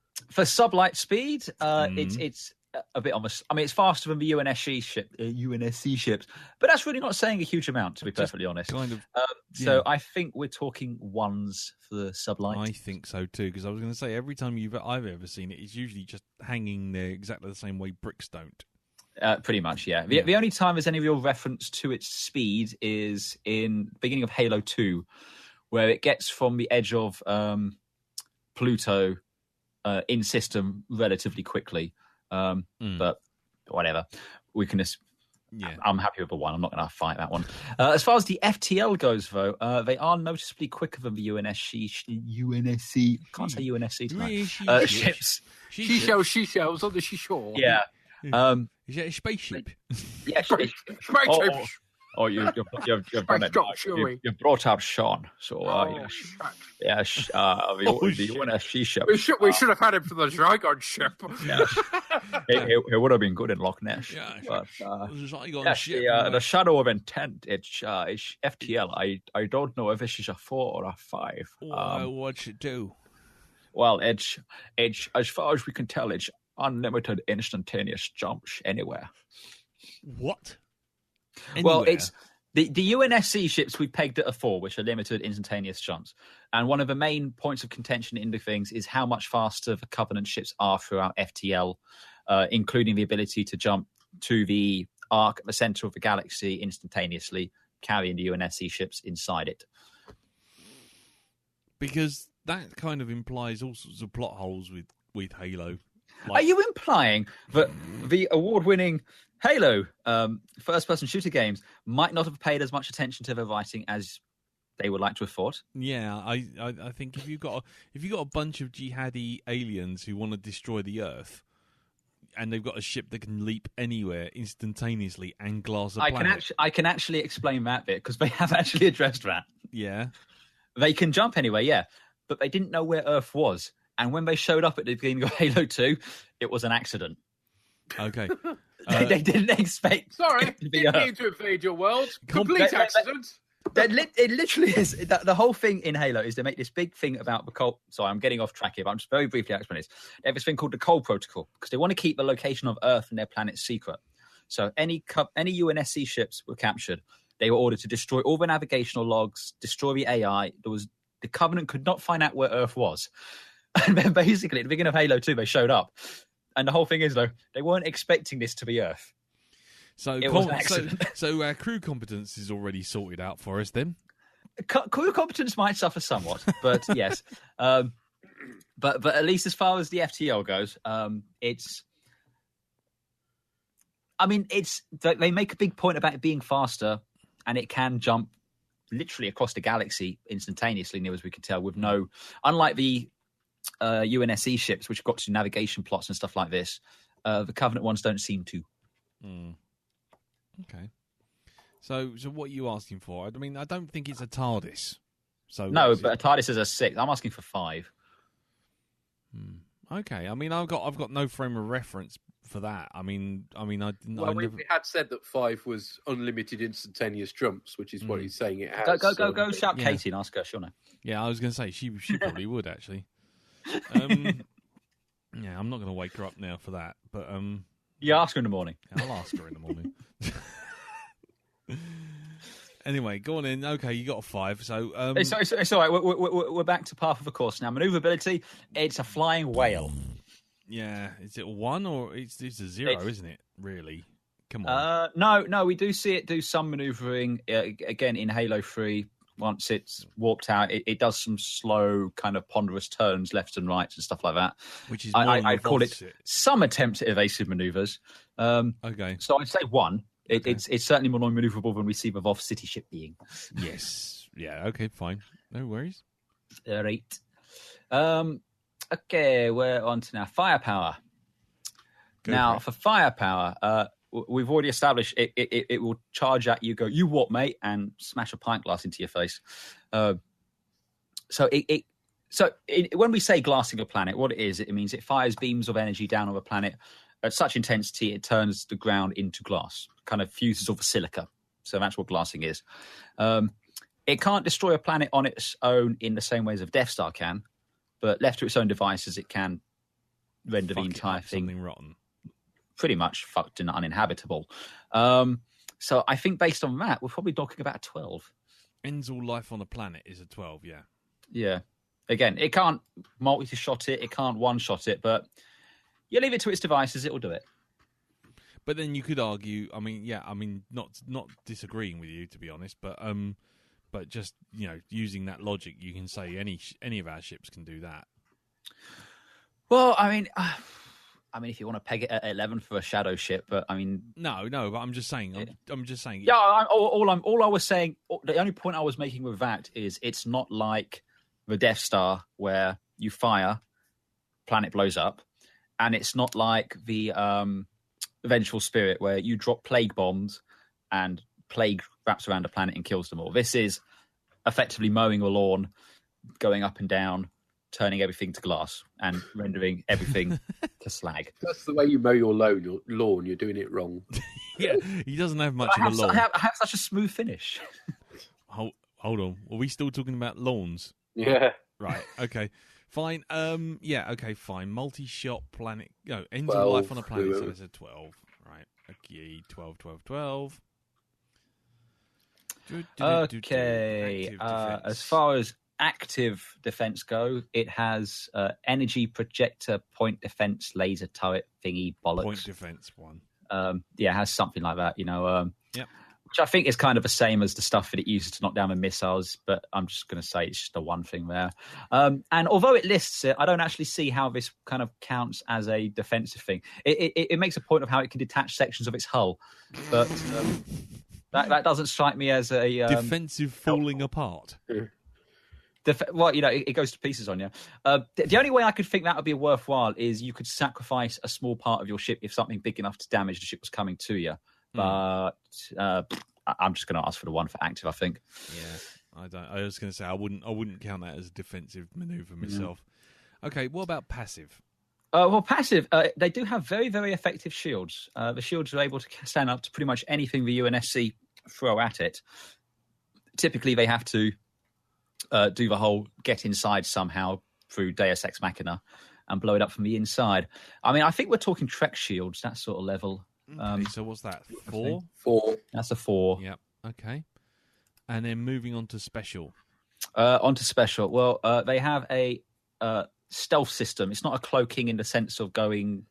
sublight speed, it's a bit almost. I mean, it's faster than the UNSC ships, but that's really not saying a huge amount, to be perfectly honest. Kind of. So I think we're talking ones for the sublight. I think so too, because I was going to say every time I've ever seen it, it's usually just hanging there exactly the same way bricks don't. Pretty much, yeah. The only time there's any real reference to its speed is in the beginning of Halo 2, where it gets from the edge of Pluto in system relatively quickly. But whatever, we can just. Yeah. I'm happy with the one. I'm not going to fight that one. As far as the FTL goes, though, they are noticeably quicker than the UNSC. Can't say UNSC tonight. Ships. She-shells on the seashore. Yeah. Is that a spaceship? Yeah, spaceship. Oh, you've brought out Sean. So, yes, the UNSC ship. We should have had him for the zygon ship. Yes. It would have been good in Loch Ness. Yeah, but, ship. The Shadow of Intent, it's FTL. I don't know if this is a 4 or a 5. What's it do? Well, it's as far as we can tell, it's unlimited instantaneous jumps anywhere. What? Anywhere. Well, it's the UNSC ships we pegged at a 4, which are limited instantaneous jumps. And one of the main points of contention in the things is how much faster the Covenant ships are throughout FTL, including the ability to jump to the arc at the center of the galaxy instantaneously, carrying the UNSC ships inside it. Because that kind of implies all sorts of plot holes with Halo. Are you implying that the award-winning Halo first-person shooter games might not have paid as much attention to their writing as they would like to have thought? Yeah, I think if you've got a bunch of jihadi aliens who want to destroy the Earth, and they've got a ship that can leap anywhere instantaneously and glass a planet. I can actually explain that bit because they have actually addressed that. Yeah, they can jump anywhere. Yeah, but they didn't know where Earth was. And when they showed up at the beginning of Halo 2, it was an accident. Okay. They didn't expect. Sorry, didn't mean to invade your world. Complete accident. It literally is. The whole thing in Halo is they make this big thing about the Cole. Sorry, I'm getting off track here, but I'm just very briefly explaining this. They have this thing called the Cole Protocol because they want to keep the location of Earth and their planet secret. So any UNSC ships were captured. They were ordered to destroy all the navigational logs, destroy the AI. The Covenant could not find out where Earth was. And then basically, at the beginning of Halo 2, they showed up. And the whole thing is, though, they weren't expecting this to be Earth. So it was an accident. So our crew competence is already sorted out for us then? Crew competence might suffer somewhat, but yes. But at least as far as the FTL goes, they make a big point about it being faster, and it can jump literally across the galaxy instantaneously, near as we can tell, with no, unlike the UNSC ships, which have got to do navigation plots and stuff like this, the Covenant ones don't seem to. Okay. So what are you asking for? I mean, I don't think it's a TARDIS. So no, but a TARDIS is a 6. I'm asking for 5. Okay. I mean, I've got no frame of reference for that. We had said that 5 was unlimited instantaneous jumps, which is what he's saying it has. Go shout Katie and ask her, she'll know. Yeah, I was going to say, she probably would, actually. Yeah, I'm not going to wake her up now for that, but... You ask her in the morning. I'll ask her in the morning. Anyway, go on in. Okay, you got a 5. So it's all right. We're back to path of the course now. Maneuverability. It's a flying whale. Yeah, is it a 1 or it's a 0? Isn't it? Really? Come on. No. We do see it do some manoeuvring again in Halo 3. Once it's warped out, it does some slow, kind of ponderous turns left and right and stuff like that. Which is I call it some attempts at evasive manoeuvres. Okay. So I'd say 1. It's certainly more non-maneuverable than we see the Voth City ship being. Yes. Yeah, okay, fine. No worries. Right. Okay, we're on to now firepower. For firepower, we've already established it will charge at you, go, you what, mate, and smash a pint glass into your face. So when we say glassing a planet, what it means it fires beams of energy down on the planet at such intensity it turns the ground into glass, kind of fuses all the silica. So that's what glassing is. It can't destroy a planet on its own in the same way as a Death Star can, but left to its own devices, it can render the entire thing something rotten, pretty much fucked and uninhabitable. So I think based on that, we're probably talking about a 12. Ends all life on a planet is a 12, yeah. Yeah. Again, it can't multi-shot it, it can't one-shot it, but you leave it to its devices, it'll do it. But then you could argue, not disagreeing with you, to be honest, but just, using that logic, you can say any of our ships can do that. Well, if you want to peg it at 11 for a shadow ship, but no, but I'm just saying. I'm just saying. Yeah, all I was saying. The only point I was making with that is it's not like the Death Star where you fire, planet blows up, and it's not like the Vengeful Spirit where you drop plague bombs and plague wraps around a planet and kills them all. This is effectively mowing a lawn, going up and down, turning everything to glass and rendering everything to slag. That's the way you mow your lawn. You're doing it wrong. Yeah, he doesn't have much of a lawn. I have such a smooth finish. Hold on. Are we still talking about lawns? Yeah. Right. Okay. Fine. Okay. Fine. Multi-shot planet. Ends of life on a planet. So it's a 12. Right. Okay. 12. Okay. As far as active defense go, it has energy projector, point defense, laser turret thingy bollocks. Point defense 1. It has something like that. Yep. Which I think is kind of the same as the stuff that it uses to knock down the missiles, but I'm just going to say it's just a one thing there. And although it lists it, I don't actually see how this kind of counts as a defensive thing. It makes a point of how it can detach sections of its hull, but that doesn't strike me as a defensive falling apart. It goes to pieces on you. The only way I could think that would be worthwhile is you could sacrifice a small part of your ship if something big enough to damage the ship was coming to you. But I'm just going to ask for the 1 for active, I think. Yeah, I was going to say I wouldn't count that as a defensive maneuver myself. Yeah. Okay, what about passive? Passive. They do have very, very effective shields. The shields are able to stand up to pretty much anything the UNSC throw at it. Typically, they have to do the whole get inside somehow through Deus Ex Machina and blow it up from the inside. I think we're talking Trek shields, that sort of level. Okay, so what's that? 4? 4. That's a 4. Yep. Okay. And then moving on to special. Onto special. Well, they have a stealth system. It's not a cloaking in the sense of going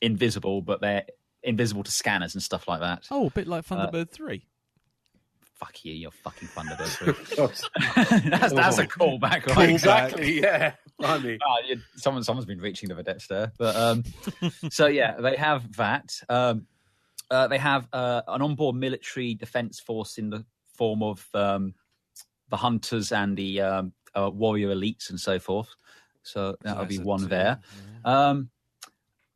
invisible, but they're invisible to scanners and stuff like that. Oh, a bit like Thunderbird 3. Fuck you, you're fucking Thunderbird 3. that's a callback, right? Exactly, yeah. Funny. Someone's been reaching the vedettes there. But so yeah, they have that. They have an onboard military defense force in the form of the hunters and the warrior elites and so forth. So that'll be one there.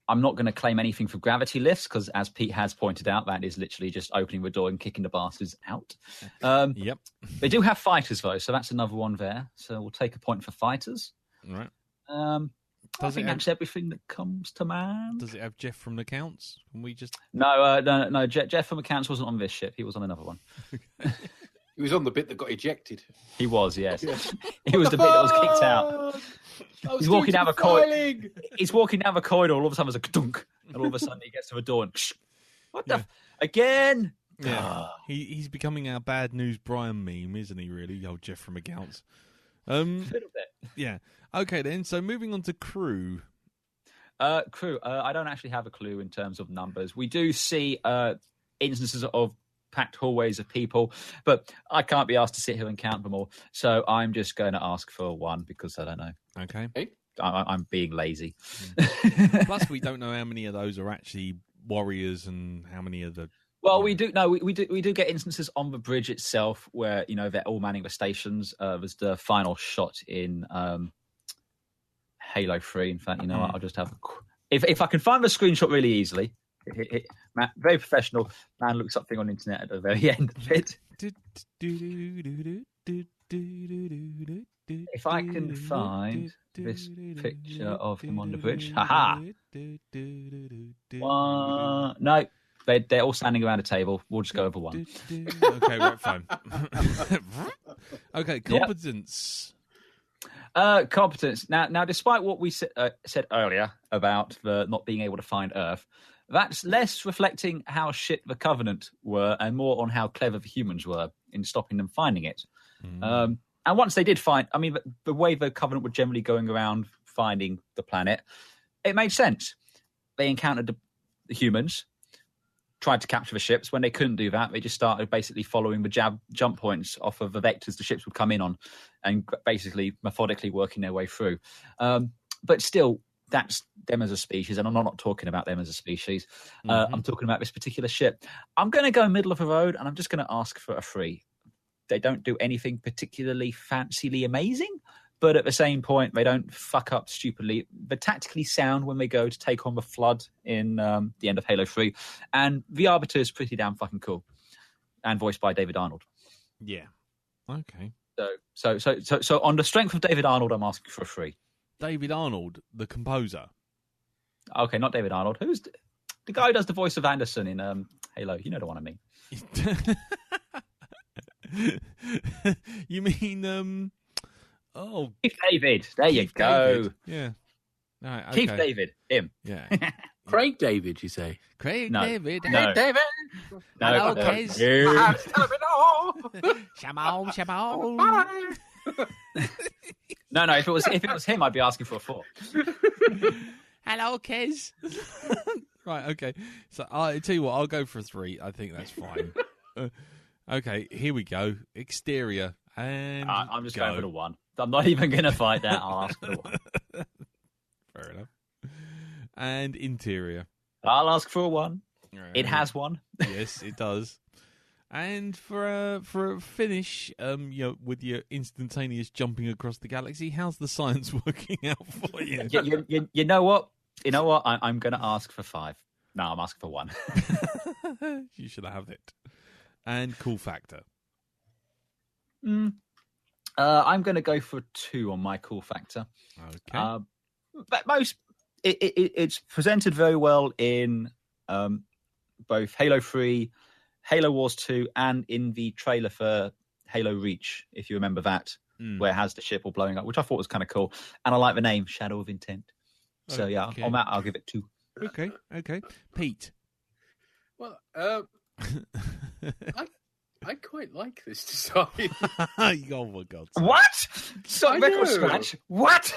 I'm not going to claim anything for gravity lifts because, as Pete has pointed out, that is literally just opening the door and kicking the bastards out. Yep. They do have fighters, though, so that's another one there. So we'll take a point for fighters. Right. I think that's everything that comes to mind. Does it have Jeff from the Counts? Can we just... No. Jeff from the Counts wasn't on this ship. He was on another one. He was on the bit that got ejected. He was, yes. He was the bit that was kicked out. He's walking down the corridor. He's walking down the corridor. All of a sudden, there's a dunk, and all of a sudden, he gets to the door and what the again? Yeah, he's becoming our bad news Brian meme, isn't he? Really, old Jeff from accounts. A little bit. Yeah. Okay, then. So moving on to crew. Crew. I don't actually have a clue in terms of numbers. We do see instances of packed hallways of people, but I can't be asked to sit here and count them all. So I'm just going to ask for 1 because I don't know. Okay. I'm being lazy. Plus, we don't know how many of those are actually warriors and how many of the. Well, we do get instances on the bridge itself where they're all manning the stations. There's the final shot in Halo 3. In fact, what? I'll just have if I can find the screenshot really easily. Matt, very professional man, looks up thing on the internet at the very end of it. If I can find this picture of him on the bridge, haha. No, they're all standing around a table. We'll just go over 1. Okay, right, fine. Okay, competence. Competence. Now, despite what we said earlier about the not being able to find Earth, that's less reflecting how shit the Covenant were and more on how clever the humans were in stopping them finding it. And once they did find, the way the Covenant were generally going around finding the planet, it made sense. They encountered the humans, tried to capture the ships. When they couldn't do that, they just started basically following the jump points off of the vectors the ships would come in on and basically methodically working their way through. But still, that's them as a species, and I'm not talking about them as a species. I'm talking about this particular ship. I'm going to go middle of the road, and I'm just going to ask for a 3. They don't do anything particularly fancily amazing, but at the same point, they don't fuck up stupidly. They're tactically sound when they go to take on the Flood in the end of Halo 3, and the Arbiter is pretty damn fucking cool, and voiced by David Arnold. Yeah. Okay. So on the strength of David Arnold, I'm asking for a 3. David Arnold, the composer. Okay, not David Arnold. Who's the guy who does the voice of Anderson in Halo? You know the one I mean. You mean Keith David. There you go. David. Yeah. Right, okay. Keith David. Him. Yeah. Craig David, you say? Craig No. David. No. Hey, David. Hello, no. Kez. Shamon. No. If it was him, I'd be asking for a 4. Hello, Kez. Right. Okay. So I tell you what, I'll go for a 3. I think that's fine. Okay. Here we go. Exterior. And I'm just going for the 1. I'm not even going to fight that. I'll ask for the 1. Fair enough. And interior. I'll ask for a 1. It Right. has 1. Yes, it does. And for a finish, with your instantaneous jumping across the galaxy, how's the science working out for you? You know what? I'm going to ask for 5. No, I'm asking for 1. You should have it. And cool factor. I'm going to go for 2 on my cool factor. Okay. But it's presented very well in both Halo 3, Halo Wars 2, and in the trailer for Halo Reach, if you remember that, where it has the ship all blowing up, which I thought was kind of cool. And I like the name, Shadow of Intent. So, yeah, Okay. on that, I'll give it 2. Okay. Pete. Well, I quite like this design. Oh my God! What? So I record know. scratch? What?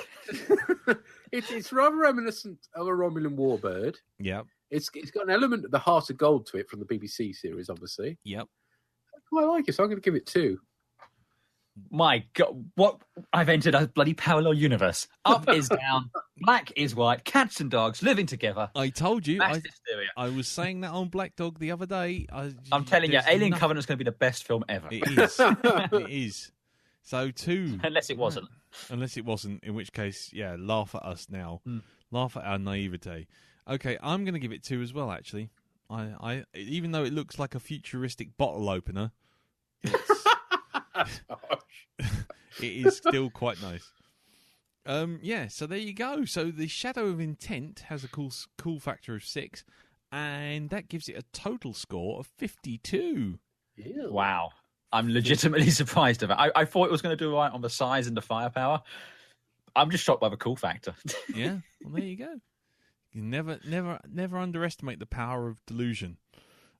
It's rather reminiscent of a Romulan warbird. Yep. It's got an element of the Heart of Gold to it from the BBC series, obviously. Yep. I quite like it, so I'm going to give it 2. My God, what? I've entered a bloody parallel universe. Up is down, black is white, cats and dogs living together. I told you. Mass hysteria. I was saying that on Black Dog the other day. I'm telling you, there's Alien nothing- Covenant's going to be the best film ever. It is. It is. So 2. Unless it wasn't. Unless it wasn't, in which case, yeah, laugh at us now. Laugh at our naivete. Okay, I'm going to give it 2 as well, actually. I even though it looks like a futuristic bottle opener, it is still quite nice. Yeah, so there you go. So the Shadow of Intent has a cool factor of 6, and that gives it a total score of 52. Ew. Wow. I'm legitimately surprised of it. I thought it was going to do right on the size and the firepower. I'm just shocked by the cool factor. Yeah, well, there you go. You never underestimate the power of delusion.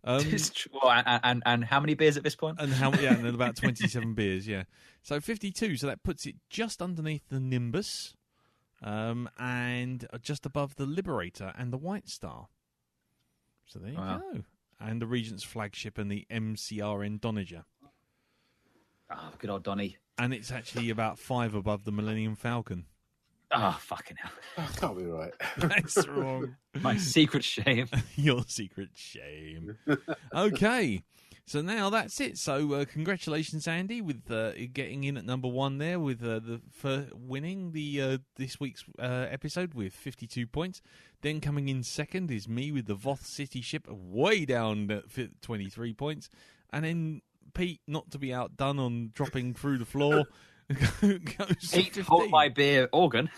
It's true. And how many beers at this point? And and about 27 beers, yeah. So 52, so that puts it just underneath the Nimbus, and just above the Liberator and the White Star. So there you go. And the Regent's flagship and the MCRN Donager. Oh, good old Donny. And it's actually about 5 above the Millennium Falcon. Oh, fucking hell. That can't be right. That's wrong. My secret shame. Your secret shame. Okay, so now that's it. So congratulations, Andy, with getting in at number 1 there, with for winning the this week's episode with 52 points. Then coming in second is me with the Voth City ship, way down at 23 points. And then Pete, not to be outdone on dropping through the floor, goes Pete, 15. hold my beer organ.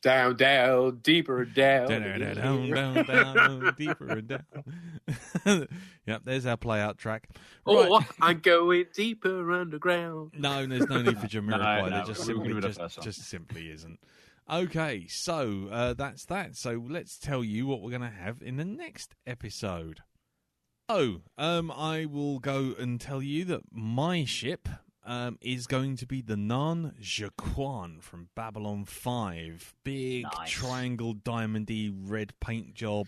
Down, down, deeper down. Down, deeper and down. Yep, there's our play-out track. Right. Or I'm going deeper underground. No, there's no need for Jamiroquai. No, there just we'll simply, do the first one. just simply isn't. Okay, so that's that. So let's tell you what we're going to have in the next episode. Oh, I will go and tell you that my ship is going to be the Nan Jaquan from Babylon 5. Big Nice. triangle diamondy red paint job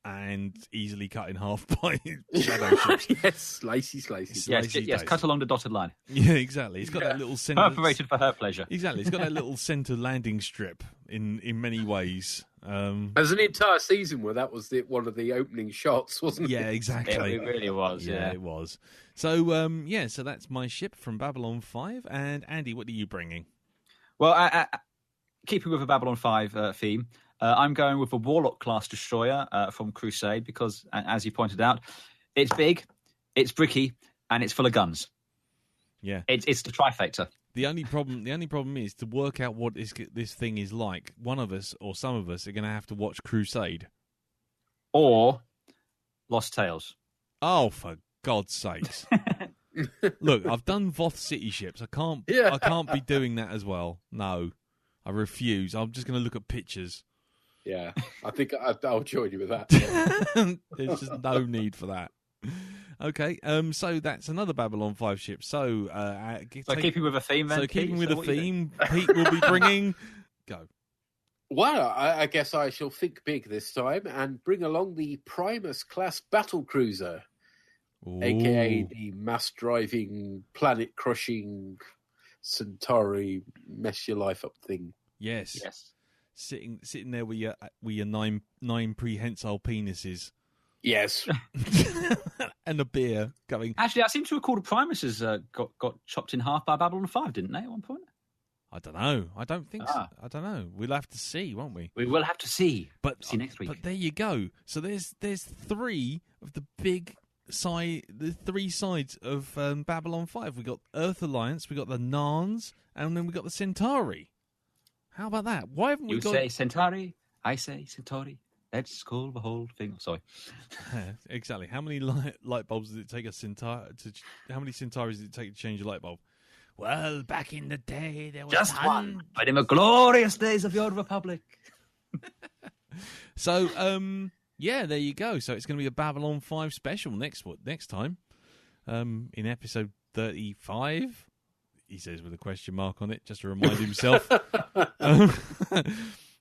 and easily cut in half by shadow ships. Yes, slicey. Yes, cut along the dotted line. Yeah, exactly. It's got that little center. Perforated for her pleasure. Exactly. It's got that little center landing strip in many ways. There's an entire season where that was one of the opening shots, wasn't it? Yeah, exactly. It really was, yeah. It was. So, so that's my ship from Babylon 5. And Andy, what are you bringing? Well, keeping with the Babylon 5 theme, I'm going with a Warlock-class destroyer from Crusade because, as you pointed out, it's big, it's bricky, and it's full of guns. Yeah. It's the trifecta. The only problem is to work out what this thing is like. One of us or some of us are going to have to watch Crusade. Or Lost Tales. Oh, for God's sakes. Look, I've done Voth City ships. I can't be doing that as well. No, I refuse. I'm just going to look at pictures. Yeah, I think I'll join you with that. There's just no need for that. Okay, so that's another Babylon 5 ship. So, keeping with a theme then, So keeping Pete, with a theme, Pete will be bringing... Go. Well, I guess I shall think big this time and bring along the Primus-class battlecruiser, a.k.a. the mass-driving, planet-crushing, Centauri, mess-your-life-up thing. Yes. Sitting there with your nine prehensile penises. Yes. And a beer going... Actually, I seem to recall the Primuses got chopped in half by Babylon 5, didn't they, at one point? I don't know. I don't think so. I don't know. We'll have to see, won't we? We will have to see. See next week. But there you go. So there's 3 of the big the 3 sides of Babylon 5. We got Earth Alliance, we got the Narns, and then we got the Centauri. How about that? Why haven't we You got... say Centauri, I say Centauri. Let's call the whole thing. Sorry. Exactly. How many light bulbs does it take how many Centauris does it take to change a light bulb? Well, back in the day, there was Just one. But in the glorious days of your republic. So, Yeah, there you go. So it's going to be a Babylon 5 special next time, in episode 35. He says with a question mark on it, just to remind himself.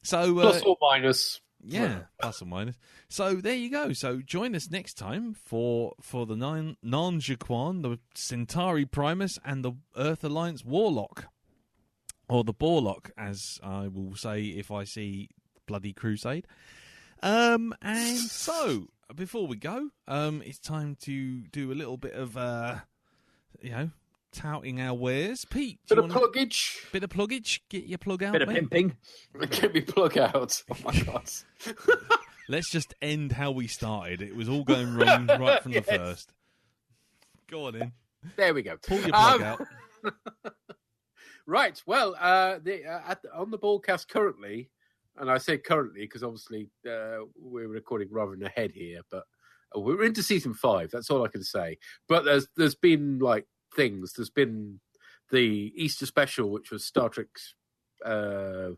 So plus or minus. Yeah, plus or minus. So there you go. So join us next time for the Nan-Jaquan, the Centauri Primus, and the Earth Alliance Warlock. Or the Borlock, as I will say if I see bloody Crusade. And so, before we go, it's time to do a little bit of, touting our wares. Pete, Bit of pluggage. Bit of pluggage. Get your plug out, Bit of pimping. Get me plug out. Oh, my God. Let's just end how we started. It was all going wrong right from the first. Go on in. There we go. Pull your plug out. Right. Well, on the broadcast currently, and I say currently because obviously we're recording rather than ahead here, but we're into season 5. That's all I can say. But there's been like things. There's been the Easter special, which was Star Trek 2.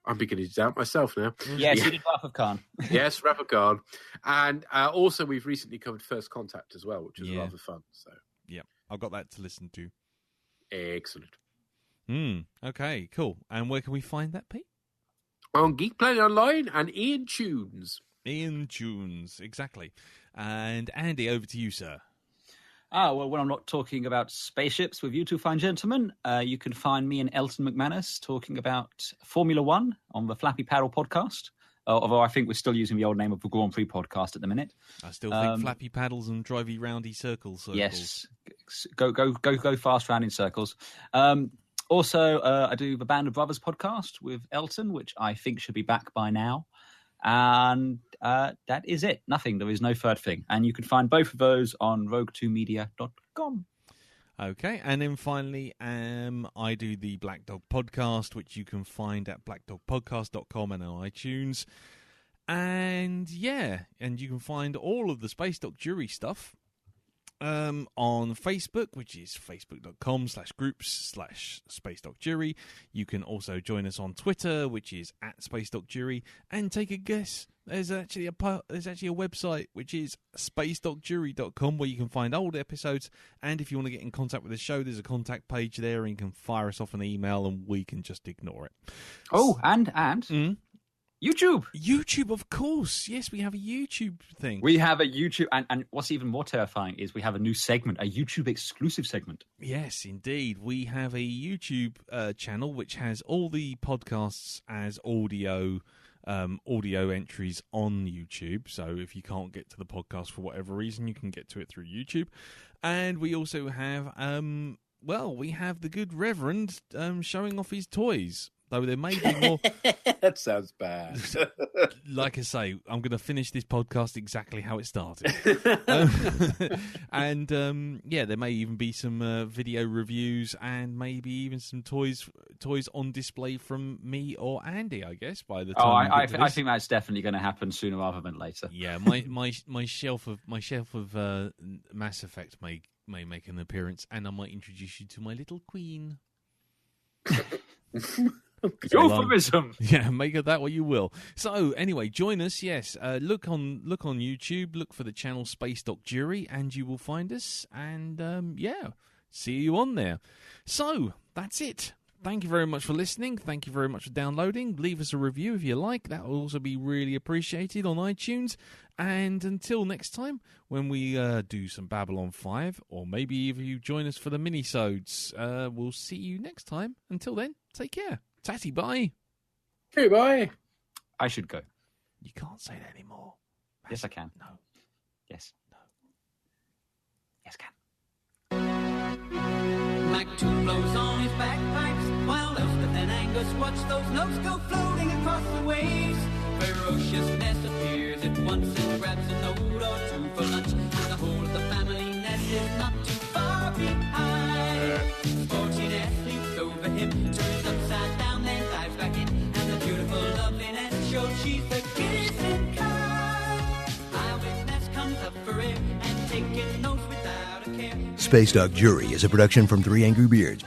I'm beginning to doubt myself now. Yes, you did Wrath of Khan. Yes, Wrath of Khan. And also we've recently covered First Contact as well, which was rather fun. So yeah, I've got that to listen to. Excellent. Okay, cool. And where can we find that, Pete? On Geek Planet Online and Ian Tunes. Ian Tunes, exactly. And Andy, over to you, sir. Well, when I'm not talking about spaceships with you two fine gentlemen, you can find me and Elton McManus talking about Formula One on the Flappy Paddle podcast. Although I think we're still using the old name of the Grand Prix podcast at the minute. I still think flappy paddles and drivey roundy circles. Yes, go fast round in circles. Also, I do the Band of Brothers podcast with Elton, which I think should be back by now. And that is it. Nothing. There is no third thing. And you can find both of those on rogue2media.com. Okay, and then finally, I do the Black Dog podcast, which you can find at blackdogpodcast.com and on iTunes. And yeah, and you can find all of the Space Doc Jury stuff on Facebook, which is facebook.com/groups/Space Doc Jury. You can also join us on Twitter, which is @SpaceDocJury, and take a guess. There's actually a website which is spacedocjury.com where you can find old episodes, and if you want to get in contact with the show, there's a contact page there, and you can fire us off an email, and we can just ignore it. Oh, and YouTube. YouTube, of course. Yes, we have a YouTube thing. We have a YouTube, and what's even more terrifying is we have a new segment, a YouTube exclusive segment. Yes, indeed. We have a YouTube channel which has all the podcasts as audio entries on YouTube. So if you can't get to the podcast for whatever reason, you can get to it through YouTube. And we also have, we have the good Reverend showing off his toys. Though there may be more. That sounds bad. Like I say, I'm going to finish this podcast exactly how it started. And there may even be some video reviews and maybe even some toys on display from me or Andy, I guess, by the time. I think that's definitely going to happen sooner rather than later. Yeah, my shelf of Mass Effect may make an appearance, and I might introduce you to my little queen. Euphemism. Yeah, make of that what you will. So anyway, join us. Yes, look on YouTube. Look for the channel Space Doc Jury, and you will find us. And see you on there. So that's it. Thank you very much for listening. Thank you very much for downloading. Leave us a review if you like. That will also be really appreciated on iTunes. And until next time, when we do some Babylon 5, or maybe if you join us for the mini-sodes, we'll see you next time. Until then, take care. Tatty, bye. Okay, bye. I should go. You can't say that anymore. Yes, I can. No. Yes. No. Yes, I can. Mac 2 blows on his bagpipes, while Elspeth and Angus watch those notes go floating across the waves. Ferociousness appears at once and grabs a note or two for lunch, and the whole of the family nest is not too far behind. Sporty Ness leaps over him, turns upside down, then dives back in, and the beautiful loveliness shows she's the kissing kind. Eyewitness comes up for air and taking notes without a care. Space Doc Jury is a production from Three Angry Beards.